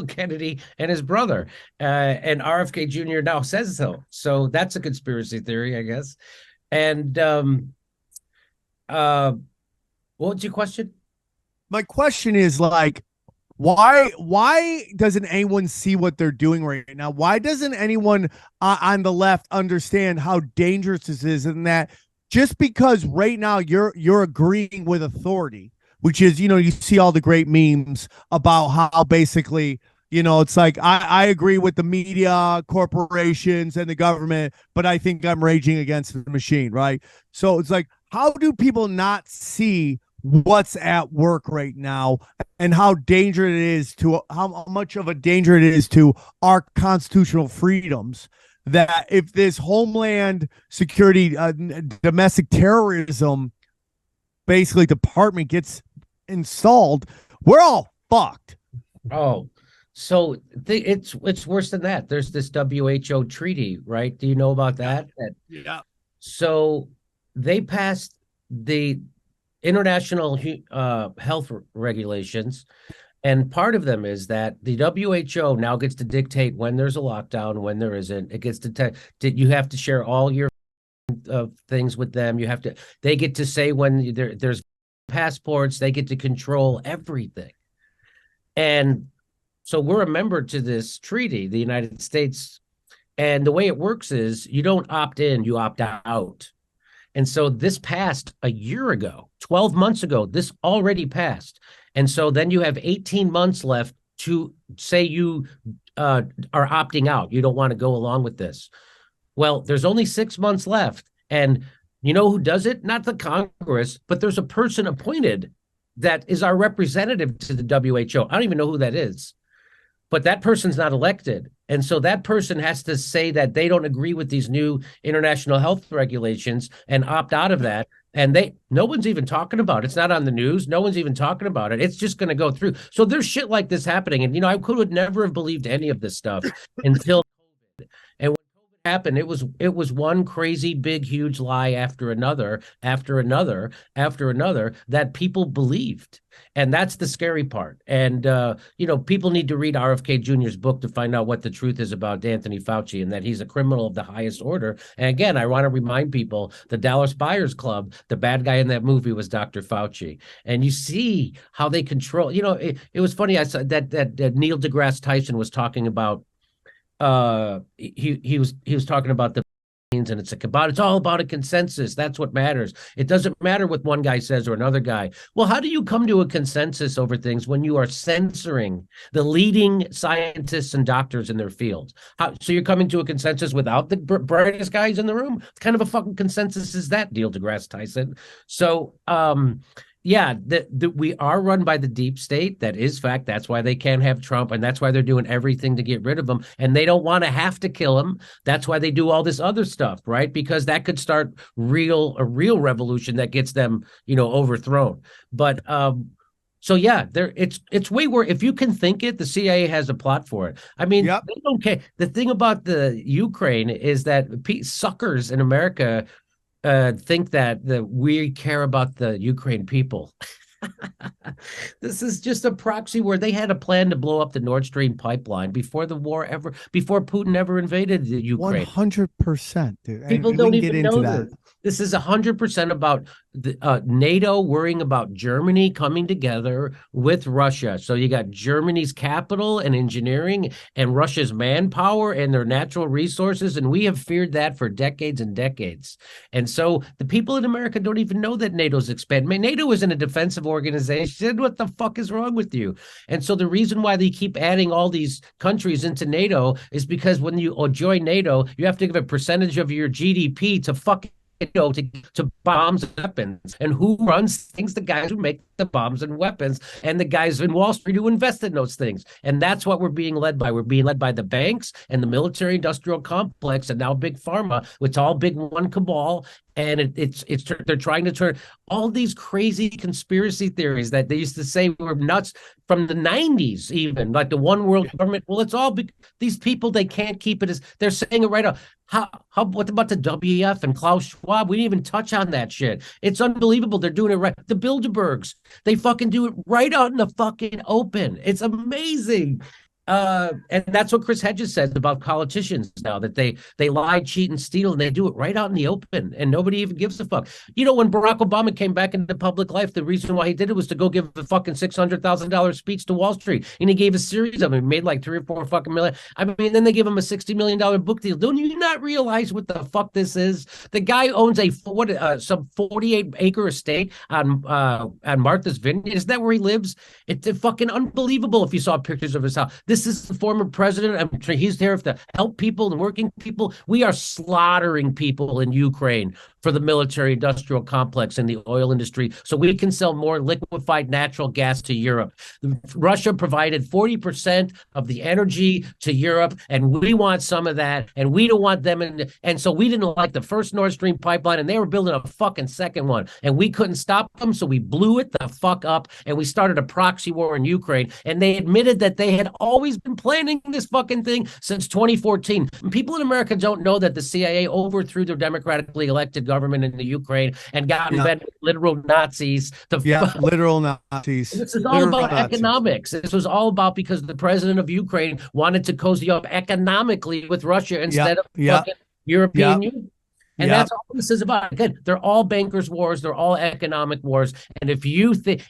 Kennedy and his brother. And RFK Jr. now says so. So that's a conspiracy theory, I guess. And what was your question? My question is why doesn't anyone see what they're doing right now? Why doesn't anyone on the left understand how dangerous this is, and that just because right now you're agreeing with authority, which is, you see all the great memes about how basically, it's like I agree with the media, corporations, and the government, but I think I'm raging against the machine, right? So it's like, how do people not see what's at work right now, and how much of a danger it is to our constitutional freedoms, that if this Homeland Security domestic terrorism basically department gets installed, we're all fucked. Oh, so it's worse than that. There's this WHO treaty, right? Do you know about that? Yeah. So they passed the international health regulations, and part of them is that the WHO now gets to dictate when there's a lockdown, when there isn't. It gets to you have to share all your things with them. They get to say when there's passports. They get to control everything. And so we're a member to this treaty, the United States. And the way it works is you don't opt in, you opt out. And so this passed a year ago, 12 months ago, this already passed. And so then you have 18 months left to say you are opting out. You don't want to go along with this. Well, there's only 6 months left. And you know who does it? Not the Congress, but there's a person appointed that is our representative to the WHO. I don't even know who that is, but that person's not elected. And so that person has to say that they don't agree with these new international health regulations and opt out of that. And no one's even talking about it. It's not on the news. No one's even talking about it. It's just going to go through. So there's shit like this happening. And, I would never have believed any of this stuff until COVID. And when COVID happened, it was one crazy, big, huge lie after another, that people believed. And that's the scary part. And, people need to read RFK Jr.'s book to find out what the truth is about Anthony Fauci, and that he's a criminal of the highest order. And again, I want to remind people, the Dallas Buyers Club, the bad guy in that movie was Dr. Fauci. And you see how they control, it was funny. I saw that Neil deGrasse Tyson was talking about, he was talking about the and it's all about a consensus. That's what matters. It doesn't matter what one guy says or another guy. Well, how do you come to a consensus over things when you are censoring the leading scientists and doctors in their field? So you're coming to a consensus without the brightest guys in the room? What kind of a fucking consensus is that, Neil deGrasse Tyson? So, yeah, we are run by the deep state. That is fact. That's why they can't have Trump, and that's why they're doing everything to get rid of him. And they don't want to have to kill him. That's why they do all this other stuff, right? Because that could start a real revolution that gets them, overthrown. But so yeah, it's way worse. If you can think it, the CIA has a plot for it. I mean, they don't care. The thing about the Ukraine is that suckers in America think that we care about the Ukraine people. This is just a proxy where they had a plan to blow up the Nord Stream pipeline before Putin ever invaded the Ukraine. 100%, dude. People don't even know that. This is 100% about NATO worrying about Germany coming together with Russia. So you got Germany's capital and engineering and Russia's manpower and their natural resources. And we have feared that for decades and decades. And so the people in America don't even know that NATO's expanding. NATO isn't a defensive organization. What the fuck is wrong with you? And so the reason why they keep adding all these countries into NATO is because when you join NATO, you have to give a percentage of your GDP to fucking to bombs and weapons. And who runs things? The guys who make the bombs and weapons, and the guys in Wall Street who invest in those things. And that's what we're being led by. We're being led by the banks and the military industrial complex, and now big pharma. It's all big one cabal. And they're trying to turn all these crazy conspiracy theories that they used to say were nuts from the 90s, even like the one world government. Well, it's all these people, they can't keep it as they're saying it right up. What about the WEF and Klaus Schwab? We didn't even touch on that shit. It's unbelievable. They're doing it right. The Bilderbergs, they fucking do it right out in the fucking open. It's amazing. And that's what Chris Hedges says about politicians now, that they lie, cheat, and steal, and they do it right out in the open, and nobody even gives a fuck. When Barack Obama came back into public life, the reason why he did it was to go give a fucking $600,000 speech to Wall Street, and he gave a series of them. He made like 3 or 4 fucking million. I mean, then they give him a $60 million book deal. Don't you not realize what the fuck this is? The guy owns some 48-acre estate on Martha's Vineyard. Isn't that where he lives? It's fucking unbelievable if you saw pictures of his house. This is the former president. I'm sure he's there to help people and working people. We are slaughtering people in Ukraine for the military industrial complex and the oil industry so we can sell more liquefied natural gas to Europe. Russia provided 40% of the energy to Europe, and we want some of that, and we don't want them. And so we didn't like the first Nord Stream pipeline, and they were building a fucking second one, and we couldn't stop them, so we blew it the fuck up, and we started a proxy war in Ukraine, and they admitted that they had always been planning this fucking thing since 2014. And people in America don't know that the CIA overthrew their democratically elected government in the Ukraine and got invented literal Nazis. Literal Nazis. This is all about economics. This was all about because the president of Ukraine wanted to cozy up economically with Russia instead of fucking European Union. And that's all this is about. Again, they're all bankers' wars. They're all economic wars. And if you think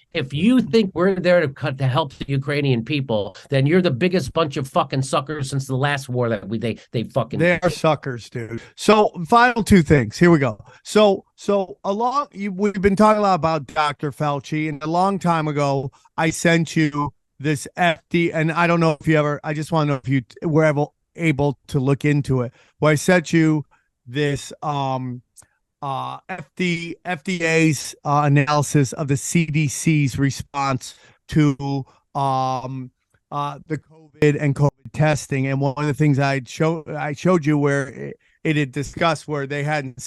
we're there to help the Ukrainian people, then you're the biggest bunch of fucking suckers since the last war that they are suckers, dude. So final 2 things. Here we go. So we've been talking a lot about Dr. Fauci, and a long time ago I sent you this FD, and I don't know if you ever. I just want to know if you were ever able to look into it. Well, I sent you this FDA's analysis of the CDC's response to the COVID and COVID testing, and one of the things I showed you where it had discussed where they hadn't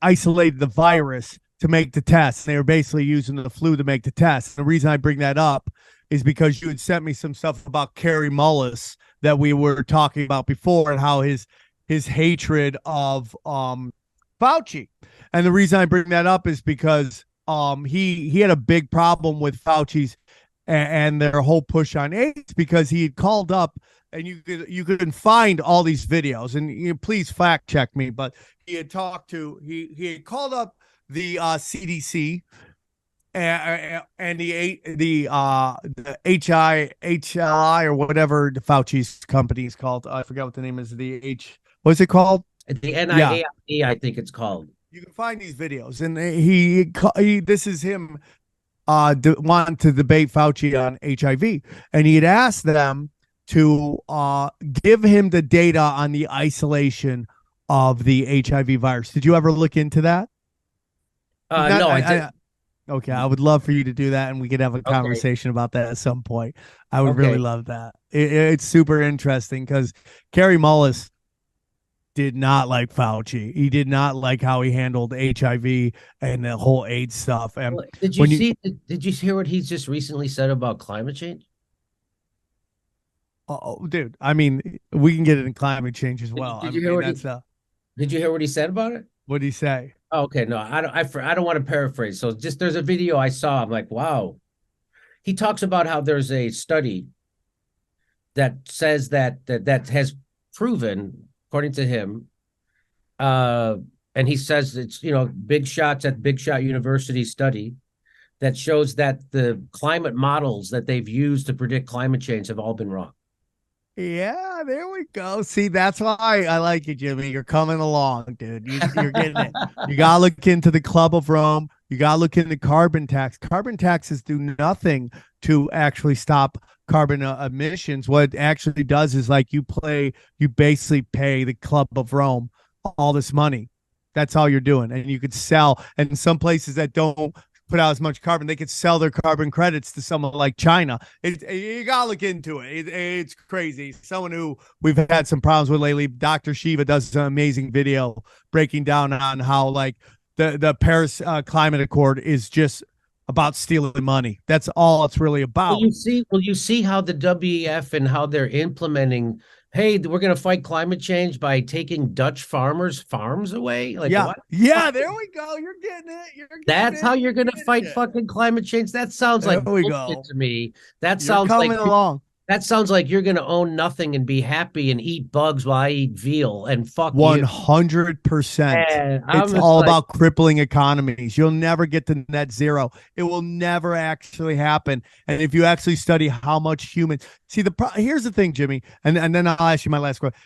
isolated the virus to make the test. They were basically using the flu to make the test. The reason I bring that up is because you had sent me some stuff about Kerry Mullis that we were talking about before, and how his hatred of Fauci. And the reason I bring that up is because he had a big problem with Fauci's and their whole push on AIDS, because he had called up, and you couldn't find all these videos, and please fact check me, but he had called up the CDC, and the HLI or whatever the Fauci's company is called. I forgot what the name is. What's it called? The NIAID, I think it's called. You can find these videos, and this is him wanting to debate Fauci on HIV, and he had asked them to give him the data on the isolation of the HIV virus. Did you ever look into that? No, I didn't. Okay, I would love for you to do that, and we could have a conversation about that at some point. I would really love that. It's super interesting because Kerry Mullis did not like Fauci. He did not like how he handled HIV and the whole AIDS stuff. And did you hear what he's just recently said about climate change? Oh, dude. I mean, we can get it in climate change as well. Did you hear what he said about it? What did he say? Oh, okay, no, I don't want to paraphrase. So just there's a video I saw. I'm like, wow. He talks about how there's a study that says that has proven, according to him, and he says it's Big Shot University study that shows that the climate models that they've used to predict climate change have all been wrong. Yeah, there we go. See, that's why I like you, Jimmy. You're coming along, dude. You're getting it. You got to look into the Club of Rome. You got to look into carbon tax. Carbon taxes do nothing to actually stop carbon emissions. What it actually does is you basically pay the Club of Rome all this money. That's all you're doing. And you could sell. And some places that don't put out as much carbon, they could sell their carbon credits to someone like China. You gotta look into it. It's crazy. Someone who we've had some problems with lately, Dr. C0vid, does an amazing video breaking down on how the Paris Climate Accord is just about stealing money. That's all it's really about. Will you see how the WEF and how they're implementing, hey, we're going to fight climate change by taking Dutch farmers' farms away? What? Yeah, there we go. You're getting it. That's how you're going to fight fucking climate change? That sounds like bullshit to me. That sounds like you're going to own nothing and be happy and eat bugs while I eat veal and fuck 100%. It's all about crippling economies. You'll never get to net zero. It will never actually happen. And if you actually study how much humans see here's the thing, Jimmy, and then I'll ask you my last question.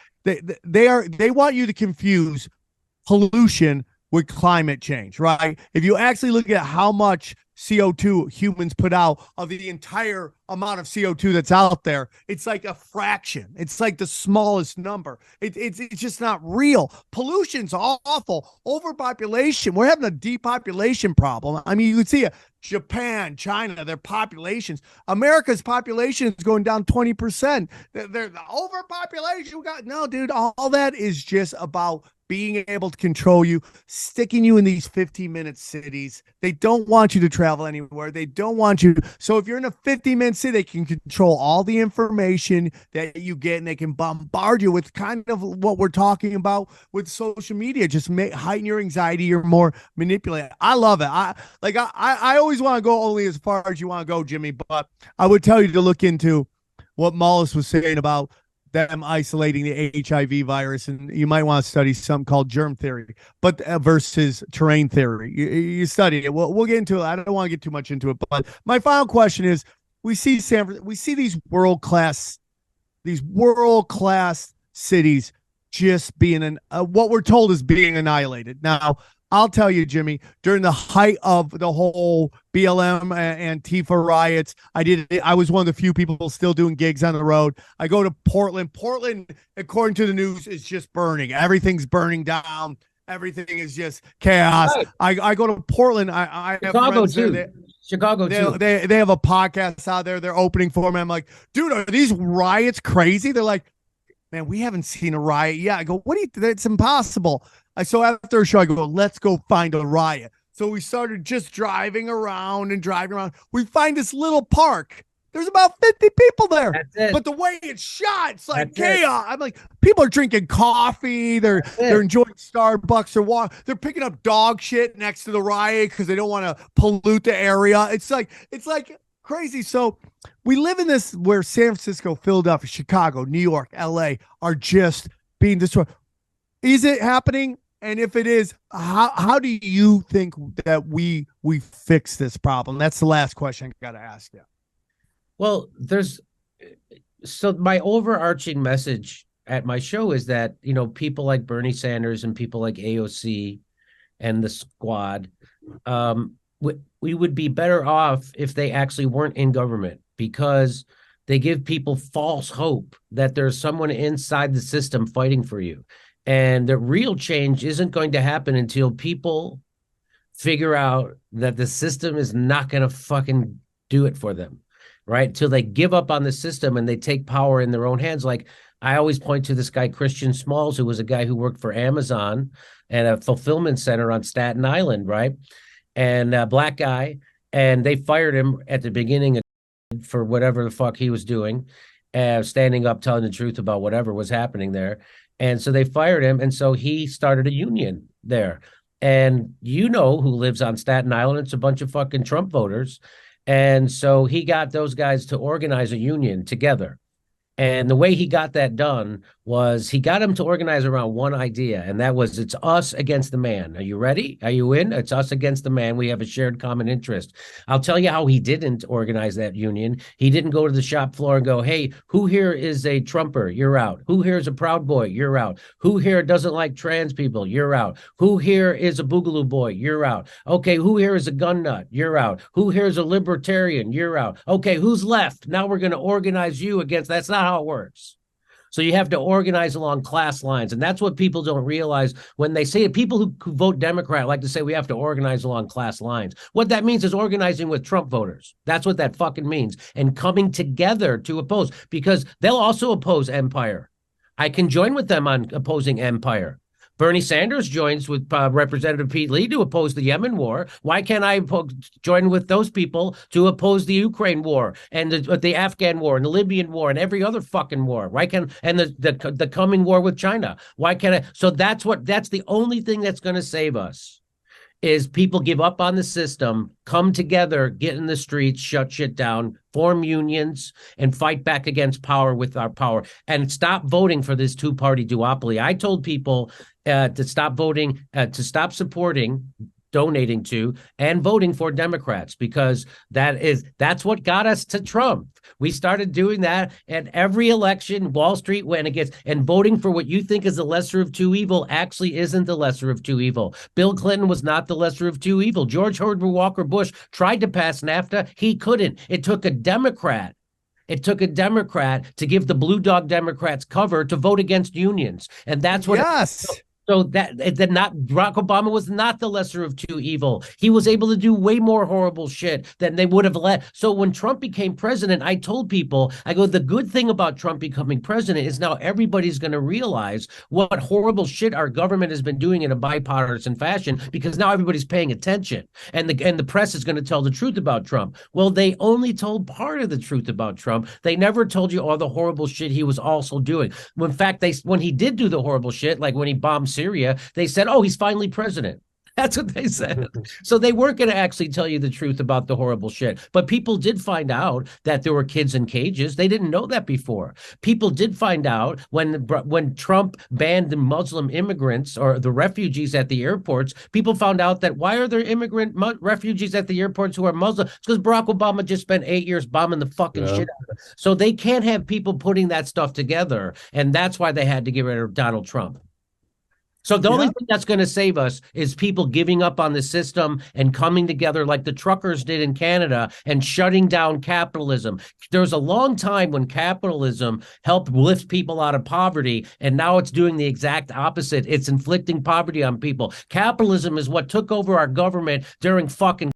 They want you to confuse pollution with climate change, right? If you actually look at how much CO2 humans put out of the entire amount of CO2 that's out there, it's like a fraction. It's like the smallest number. It's just not real. Pollution's awful. Overpopulation. We're having a depopulation problem. I mean, you could see Japan, China, their populations. America's population is going down 20%. The overpopulation. No, dude, all that is just about being able to control you, sticking you in these 15-minute cities. They don't want you to travel anywhere. They don't want you. So if you're in a 15-minute city, they can control all the information that you get, and they can bombard you with kind of what we're talking about with social media. Just heighten your anxiety. You're more manipulated. I love it. I always want to go only as far as you want to go, Jimmy, but I would tell you to look into what Mullis was saying about them isolating the HIV virus, and you might want to study something called germ theory, but versus terrain theory. You study it. We'll get into it. I don't want to get too much into it, but my final question is: we see these world class cities just being what we're told is being annihilated. Now, I'll tell you, Jimmy, during the height of the whole BLM and Antifa riots, I was one of the few people still doing gigs on the road. I go to Portland. Portland, according to the news, is just burning. Everything's burning down. Everything is just chaos. Right. I go to Portland. I have friends there. Chicago too. They have a podcast out there. They're opening for me. I'm like, dude, are these riots crazy? They're like, man, we haven't seen a riot yet. I go, it's impossible. So after a show, I go, let's go find a riot. So we started just driving around. We find this little park. There's about 50 people there. But the way it's shot, it's like chaos. I'm like, people are drinking coffee. They're enjoying Starbucks or water. They're picking up dog shit next to the riot because they don't want to pollute the area. It's like crazy. So we live in this where San Francisco, Philadelphia, Chicago, New York, LA are just being destroyed. Is it happening? And if it is, how do you think that we fix this problem? That's the last question I got to ask you. Well, so my overarching message at my show is that, people like Bernie Sanders and people like AOC and the squad, we would be better off if they actually weren't in government, because they give people false hope that there's someone inside the system fighting for you. And the real change isn't going to happen until people figure out that the system is not going to fucking do it for them, right? Till they give up on the system and they take power in their own hands. Like, I always point to this guy, Christian Smalls, who was a guy who worked for Amazon and a fulfillment center on Staten Island, right? And a black guy, and they fired him at the beginning for whatever the fuck he was doing, standing up, telling the truth about whatever was happening there. And so they fired him, and so he started a union there. And who lives on Staten Island, it's a bunch of fucking Trump voters. And so he got those guys to organize a union together. And the way he got that done was he got them to organize around one idea, and that was, it's us against the man. Are you ready? Are you in? It's us against the man. We have a shared common interest. I'll tell you how he didn't organize that union. He didn't go to the shop floor and go, hey, who here is a Trumper? You're out. Who here is a Proud Boy? You're out. Who here doesn't like trans people? You're out. Who here is a Boogaloo Boy? You're out. Okay, who here is a gun nut? You're out. Who here is a libertarian? You're out. Okay, who's left? Now we're going to organize you against. That's not how it works. So you have to organize along class lines. And that's what people don't realize when they say it. People who vote Democrat like to say we have to organize along class lines. What that means is organizing with Trump voters. That's what that fucking means. And coming together to oppose, because they'll also oppose empire. I can join with them on opposing empire. Bernie Sanders joins with Representative Pete Lee to oppose the Yemen war. Why can't I join with those people to oppose the Ukraine war and the Afghan war and the Libyan war and every other fucking war? Why can't, and the coming war with China? Why can't I? So that's the only thing that's going to save us, is people give up on the system, come together, get in the streets, shut shit down, form unions, and fight back against power with our power, and stop voting for this two-party duopoly. I told people to stop voting, to stop supporting, donating to, and voting for Democrats, because that's what got us to Trump. We started doing that at every election. Wall Street went against, and voting for what you think is the lesser of two evil actually isn't the lesser of two evil. Bill Clinton was not the lesser of two evil. George Herbert Walker Bush tried to pass NAFTA. He couldn't. It took a Democrat to give the blue dog Democrats cover to vote against unions. And that's what. Yes. So that not Barack Obama was not the lesser of two evil. He was able to do way more horrible shit than they would have let. So when Trump became president, I told people, I go, the good thing about Trump becoming president is now everybody's going to realize what horrible shit our government has been doing in a bipartisan fashion, because now everybody's paying attention, and the press is going to tell the truth about Trump. Well, they only told part of the truth about Trump. They never told you all the horrible shit he was also doing. In fact, when he did do the horrible shit, like when he bombed Syria, they said, oh, he's finally president. That's what they said. So they weren't going to actually tell you the truth about the horrible shit. But people did find out that there were kids in cages. They didn't know that before. People did find out when Trump banned the Muslim immigrants or the refugees at the airports. People found out that why are there refugees at the airports who are Muslim? It's because Barack Obama just spent 8 years bombing the fucking shit out of them. So they can't have people putting that stuff together. And that's why they had to get rid of Donald Trump. So the only thing that's going to save us is people giving up on the system and coming together like the truckers did in Canada and shutting down capitalism. There was a long time when capitalism helped lift people out of poverty, and now it's doing the exact opposite. It's inflicting poverty on people. Capitalism is what took over our government during fucking.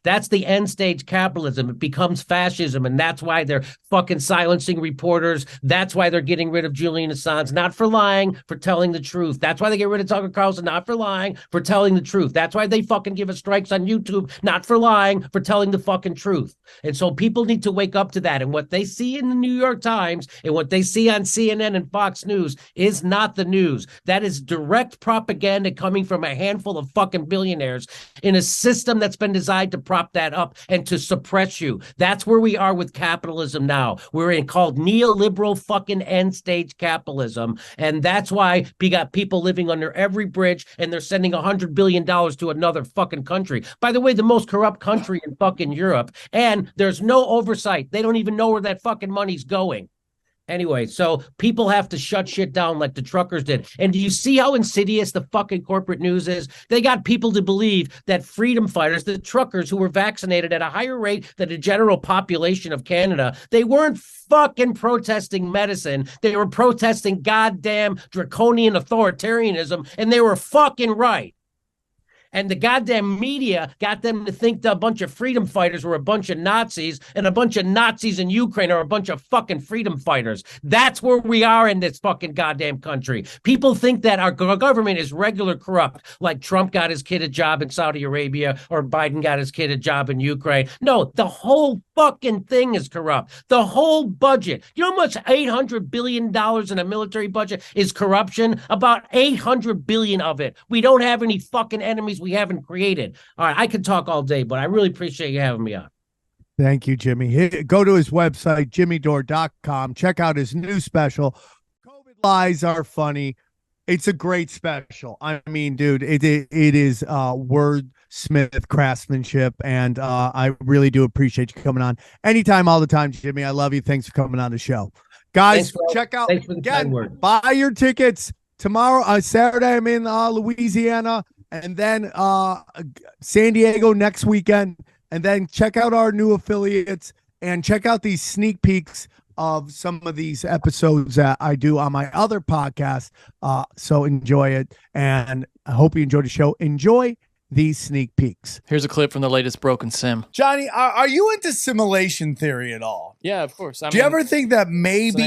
That's the end stage capitalism. It becomes fascism, and that's why they're fucking silencing reporters. That's why they're getting rid of Julian Assange, not for lying, for telling the truth. That's why they get rid of Tucker Carlson, not for lying, for telling the truth. That's why they fucking give us strikes on YouTube, not for lying, for telling the fucking truth. And so people need to wake up to that. And what they see in the New York Times and what they see on CNN and Fox News is not the news. That is direct propaganda coming from a handful of fucking billionaires in a system that's been designed tried to prop that up and to suppress you. That's where we are with capitalism now. We're in called neoliberal fucking end stage capitalism. And that's why we got people living under every bridge and they're sending $100 billion to another fucking country. By the way, the most corrupt country in fucking Europe. And there's no oversight. They don't even know where that fucking money's going. Anyway, so people have to shut shit down like the truckers did. And do you see how insidious the fucking corporate news is? They got people to believe that freedom fighters, the truckers who were vaccinated at a higher rate than the general population of Canada, they weren't fucking protesting medicine. They were protesting goddamn draconian authoritarianism, and they were fucking right. And the goddamn media got them to think that a bunch of freedom fighters were a bunch of Nazis, and a bunch of Nazis in Ukraine are a bunch of fucking freedom fighters. That's where we are in this fucking goddamn country. People think that our government is regular corrupt, like Trump got his kid a job in Saudi Arabia or Biden got his kid a job in Ukraine. No, the whole fucking thing is corrupt. The whole budget. You know how much $800 billion in a military budget is corruption? About $800 billion of it. We don't have any fucking enemies we haven't created. All right, I could talk all day, but I really appreciate you having me on. Thank you, Jimmy. Go to his website, jimmydore.com. Check out his new special. COVID Lies Are Funny. It's a great special. I mean, dude, it is wordsmith craftsmanship, and I really do appreciate you coming on anytime, all the time, Jimmy. I love you. Thanks for coming on the show. Guys, check out, again, buy your tickets. Tomorrow, Saturday, I'm in Louisiana, and then San Diego next weekend. And then check out our new affiliates and check out these sneak peeks of some of these episodes that I do on my other podcast. So enjoy it. And I hope you enjoyed the show. Enjoy these sneak peeks. Here's a clip from the latest Broken Sim. Johnny, are you into simulation theory at all? Yeah, of course. Do you ever think that maybe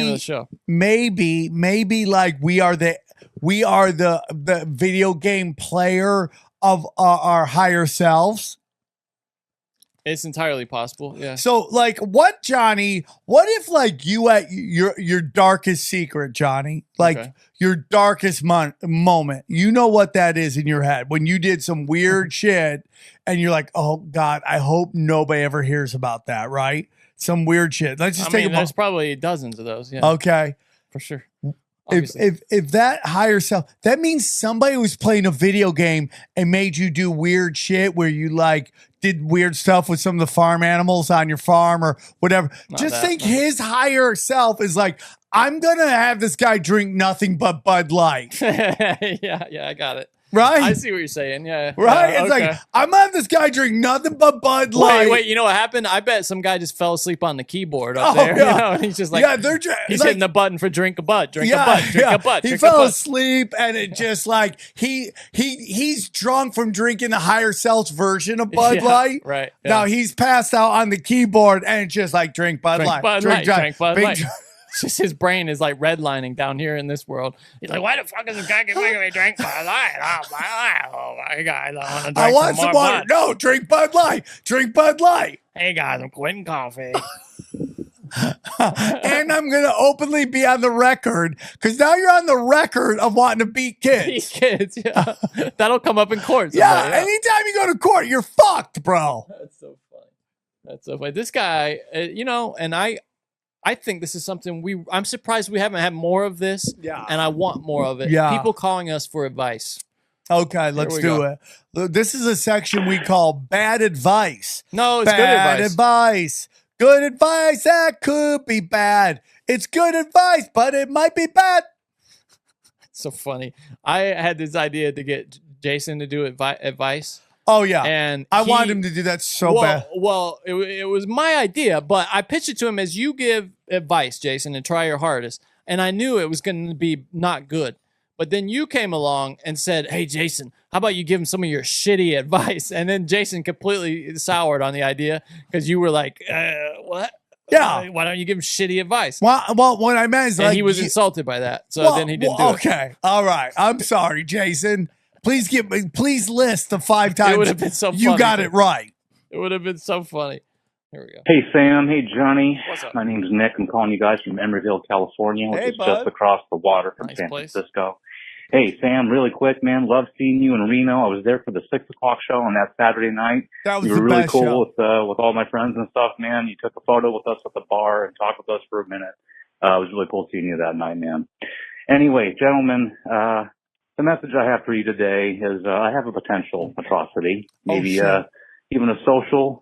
like we are the video game player of our higher selves? It's entirely possible, yeah. So, like, what if, like, you at your darkest secret, Johnny, like your darkest moment, you know what that is in your head when you did some weird shit and you're like, oh, God, I hope nobody ever hears about that, right? Some weird shit. Let's just there's probably dozens of those, yeah. Okay. For sure. If that higher self, that means somebody was playing a video game and made you do weird shit where you like did weird stuff with some of the farm animals on your farm or whatever. His higher self is like, I'm going to have this guy drink nothing but Bud Light. yeah, I got it. Right? I see what you're saying. Yeah. Right? It's like, I'm going to have this guy drink nothing but Bud Light. Wait, you know what happened? I bet some guy just fell asleep on the keyboard up there. Yeah. You know? And he's just like, he's hitting the button for drink a bud, drink a bud, drink a bud. He fell asleep and it just like, he's drunk from drinking the higher self's version of Bud Light. Right. Yeah. Now he's passed out on the keyboard and it's just like, drink Bud Light. Drink Bud Light. It's just his brain is like redlining down here in this world. He's like, why the fuck is this guy making me drink Bud Light? Oh my God, I want some more Bud. No, drink Bud Light. Drink Bud Light. Hey guys, I'm quitting coffee. And I'm going to openly be on the record because now you're on the record of wanting to beat kids. Beat kids, yeah. That'll come up in court. Yeah, anytime you go to court, you're fucked, bro. That's so funny. This guy, and I think this is something I'm surprised we haven't had more of this. Yeah. And I want more of it. Yeah. People calling us for advice. Okay, let's do it. This is a section we call bad advice. No, it's good advice. Bad advice. Good advice that could be bad. It's good advice, but it might be bad. It's so funny. I had this idea to get Jason to do advice. Oh, yeah. And I wanted him to do that so bad. Well, it was my idea, but I pitched it to him as you give advice, Jason, and try your hardest. And I knew it was going to be not good. But then you came along and said, hey, Jason, how about you give him some of your shitty advice? And then Jason completely soured on the idea because you were like, what? Yeah. Why don't you give him shitty advice? Well, what I meant is and he was insulted by that. So then he didn't do it. Okay. All right. I'm sorry, Jason. Please list the 5 times it would have been so funny. You got it right. It would have been so funny. Here we go. Hey, Sam. Hey, Johnny. What's up? My name's Nick. I'm calling you guys from Emeryville, California, which is just across the water from San Francisco. Hey, Sam, really quick, man. Love seeing you in Reno. I was there for the 6 o'clock show on that Saturday night. That was you the were really best cool show. with all my friends and stuff, man. You took a photo with us at the bar and talked with us for a minute. It was really cool seeing you that night, man. Anyway, gentlemen, the message I have for you today is I have a potential atrocity, maybe even a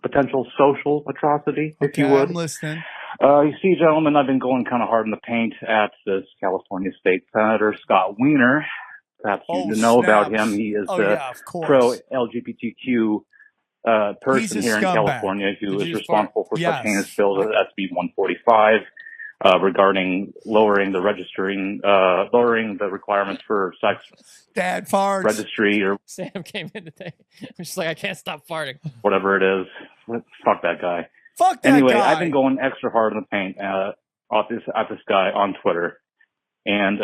potential social atrocity, if you would. I'm listening. You see, gentlemen, I've been going kind of hard in the paint at this California State Senator, Scott Wiener. Perhaps you know about him. He is a pro-LGBTQ person here in California who is responsible for such heinous bills as SB 145 regarding lowering the requirements for sex dad farts registry or Sam came in today. I'm just like, I can't stop farting. Whatever it is. Fuck that guy. Fuck that anyway, guy. I've been going extra hard in the paint at this guy on Twitter. And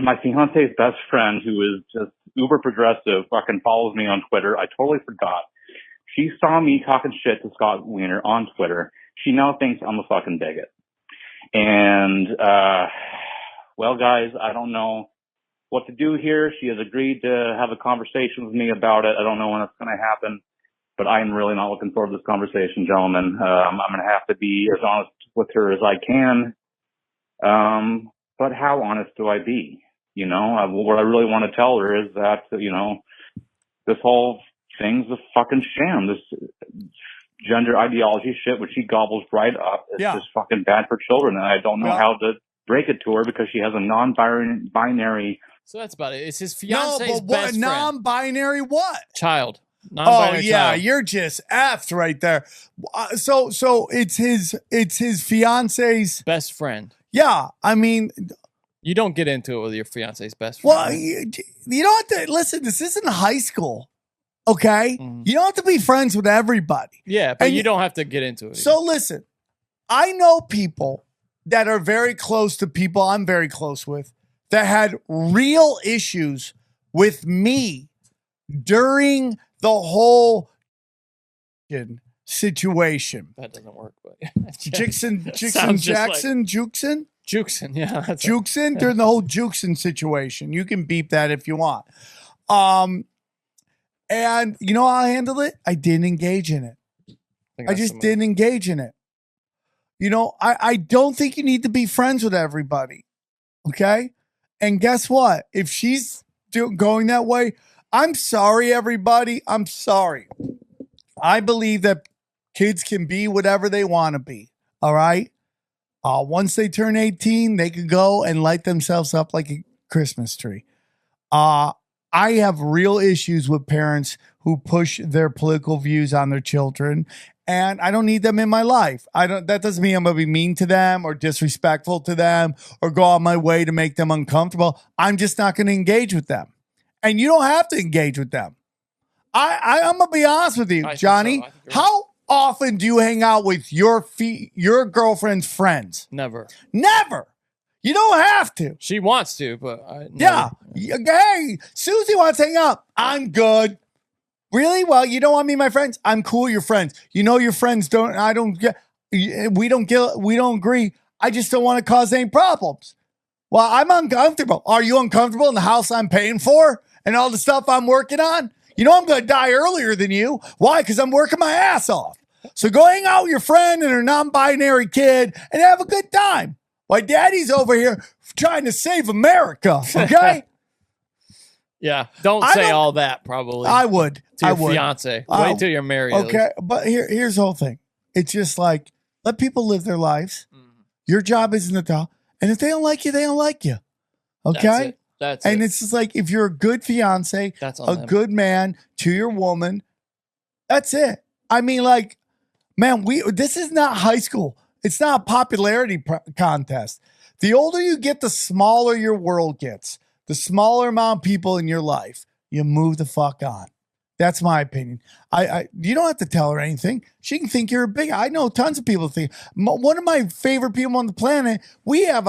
my fiance's best friend, who is just uber progressive, fucking follows me on Twitter. I totally forgot. She saw me talking shit to Scott Wiener on Twitter. She now thinks I'm a fucking bigot. And, well, guys, I don't know what to do here. She has agreed to have a conversation with me about it. I don't know when it's going to happen, but I'm really not looking forward to this conversation, gentlemen. I'm going to have to be as honest with her as I can. But how honest do I be? You know, what I really want to tell her is that, you know, this whole thing's a fucking sham. This gender ideology shit, which she gobbles right up, is just fucking bad for children. And I don't know how to break it to her because she has a non-binary. So that's about it. It's his fiance's best friend. Non-binary what? Child. Oh yeah, you're just effed right there. So it's his fiance's best friend. Yeah, I mean, you don't get into it with your fiance's best friend. Well, you don't have to listen. This isn't high school, okay? You don't have to be friends with everybody. Yeah, but you don't have to get into it. So listen, I know people that are very close to people I'm very close with that had real issues with me during the whole situation. That doesn't work, but Jackson, yeah. Jukeson during the whole Jukeson situation. You can beep that if you want. And you know how I handled it? I didn't engage in it. I just didn't engage in it. You know, I don't think you need to be friends with everybody. Okay? And guess what? If she's going that way, I'm sorry, everybody. I'm sorry. I believe that kids can be whatever they want to be. All right? Once they turn 18, they can go and light themselves up like a Christmas tree. I have real issues with parents who push their political views on their children, and I don't need them in my life. That doesn't mean I'm going to be mean to them or disrespectful to them or go on my way to make them uncomfortable. I'm just not going to engage with them. And you don't have to engage with them. I'm going to be honest with you, Johnny. How often do you hang out with your girlfriend's friends? Never. You don't have to. She wants to, but yeah. Hey, Susie wants to hang out. I'm good. Really? Well, you don't want me, my friends? I'm cool with your friends. You know your friends don't. We don't agree. I just don't want to cause any problems. Well, I'm uncomfortable. Are you uncomfortable in the house I'm paying for and all the stuff I'm working on? You know I'm going to die earlier than you. Why? Because I'm working my ass off. So go hang out with your friend and her non-binary kid and have a good time. While daddy's over here trying to save America, okay? Yeah, don't say all that, probably. I would. To your fiance. Wait till you're married. Okay, but here's the whole thing. It's just like, let people live their lives. Your job isn't to tell. And if they don't like you, they don't like you. Okay? That's it. It's just like, if you're a good fiance, good man to your woman, that's it. I mean, like, man, this is not high school. It's not a popularity contest. The older you get, the smaller your world gets. The smaller amount of people in your life, you move the fuck on. That's my opinion. You don't have to tell her anything. She can think you're a big. I know tons of people think. One of my favorite people on the planet. We have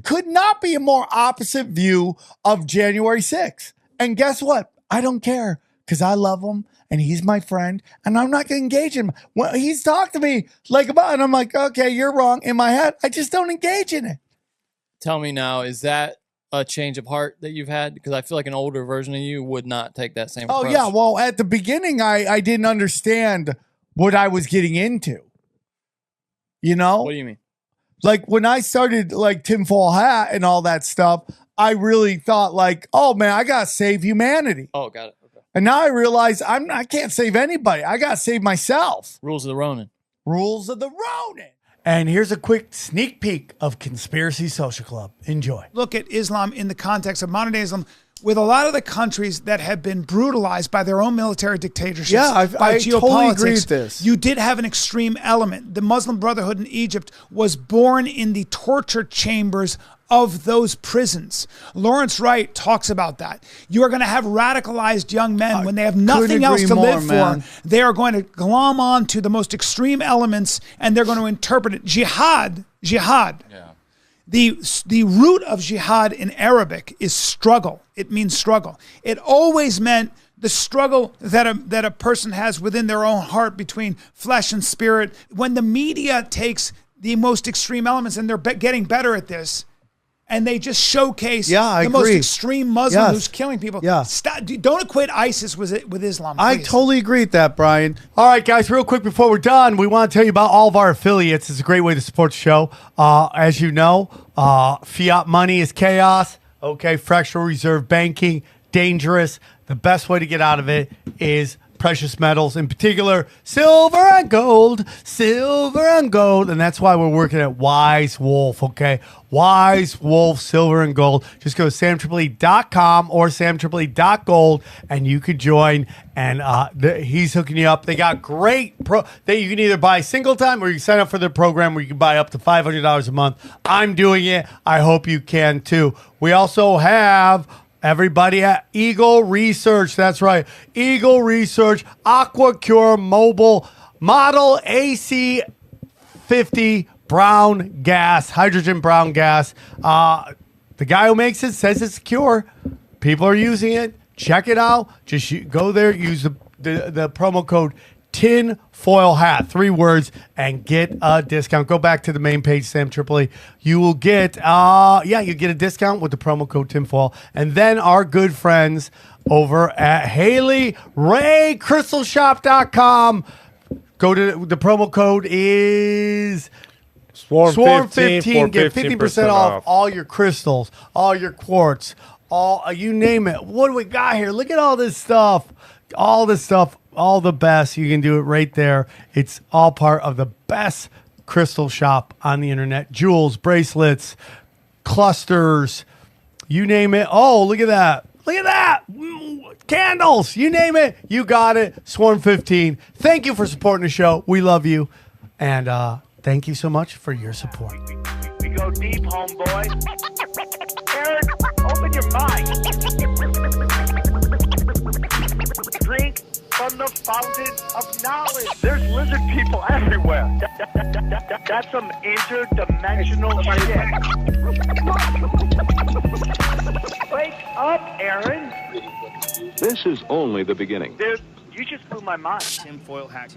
could not be a more opposite view of January 6th. And guess what? I don't care because I love him and he's my friend and I'm not going to engage him. Well, he's talked to me like about it. And I'm like, okay, you're wrong. In my head, I just don't engage in it. Tell me now, is that a change of heart that you've had? Because I feel like an older version of you would not take that same Oh approach. yeah, well at the beginning I didn't understand what I was getting into. You know? What do you mean? Like when I started like tinfoil hat and all that stuff, I really thought like, oh man, I gotta save humanity. Oh, got it. Okay. And now I realize I can't save anybody. I gotta save myself. Rules of the Ronin. Rules of the Ronin. And here's a quick sneak peek of Conspiracy Social Club. Enjoy. Look at Islam in the context of modern day Islam with a lot of the countries that have been brutalized by their own military dictatorships. Yeah, by I totally agree with geopolitics. this. You did have an extreme element. The Muslim Brotherhood in Egypt was born in the torture chambers of those prisons. Lawrence Wright talks about that. You are going to have radicalized young men when they have nothing else to live for. They are going to glom on to the most extreme elements and they're going to interpret it. Jihad. Yeah. The root of jihad in Arabic is struggle. It means struggle. It always meant the struggle that a person has within their own heart between flesh and spirit. When the media takes the most extreme elements, and they're getting better at this, and they just showcase the most extreme Muslim who's killing people. Yeah. Stop, don't equate ISIS with Islam. Please. I totally agree with that, Brian. All right, guys, real quick before we're done, we want to tell you about all of our affiliates. It's a great way to support the show. As you know, fiat money is chaos. Okay, fractional reserve banking, dangerous. The best way to get out of it is precious metals, in particular, silver and gold. And that's why we're working at Wise Wolf, okay? Wise Wolf, silver and gold. Just go to samtripoli.com or samtripoli.gold and you could join. And he's hooking you up. They got great you can either buy single time or you can sign up for their program where you can buy up to $500 a month. I'm doing it. I hope you can too. We also have everybody at Eagle Research. That's right. Eagle Research, AquaCure Mobile, Model AC50 brown gas, hydrogen brown gas. The guy who makes it says it's secure. People are using it. Check it out. Just go there, use the promo code tinfoil hat, 3 words, and get a discount. Go back to the main page, Sam Tripoli. You will get you get a discount with the promo code tinfoil. And then our good friends over at Haley Ray CrystalShop.com. Go to the promo code is Swarm15. Get 15% off all your crystals, all your quartz, all you name it. What do we got here? Look at all this stuff. All this stuff. All the best. You can do it right there. It's all part of the best crystal shop on the internet. Jewels, bracelets, clusters, you name it. Oh, look at that. Look at that. Candles, you name it. You got it. Swarm15. Thank you for supporting the show. We love you. And thank you so much for your support. We go deep, homeboy. Aaron, open your mind. Drink from the fountain of knowledge. There's lizard people everywhere. That's some interdimensional shit. Wake up, Aaron. This is only the beginning. Dude, you just blew my mind. Tinfoil hat.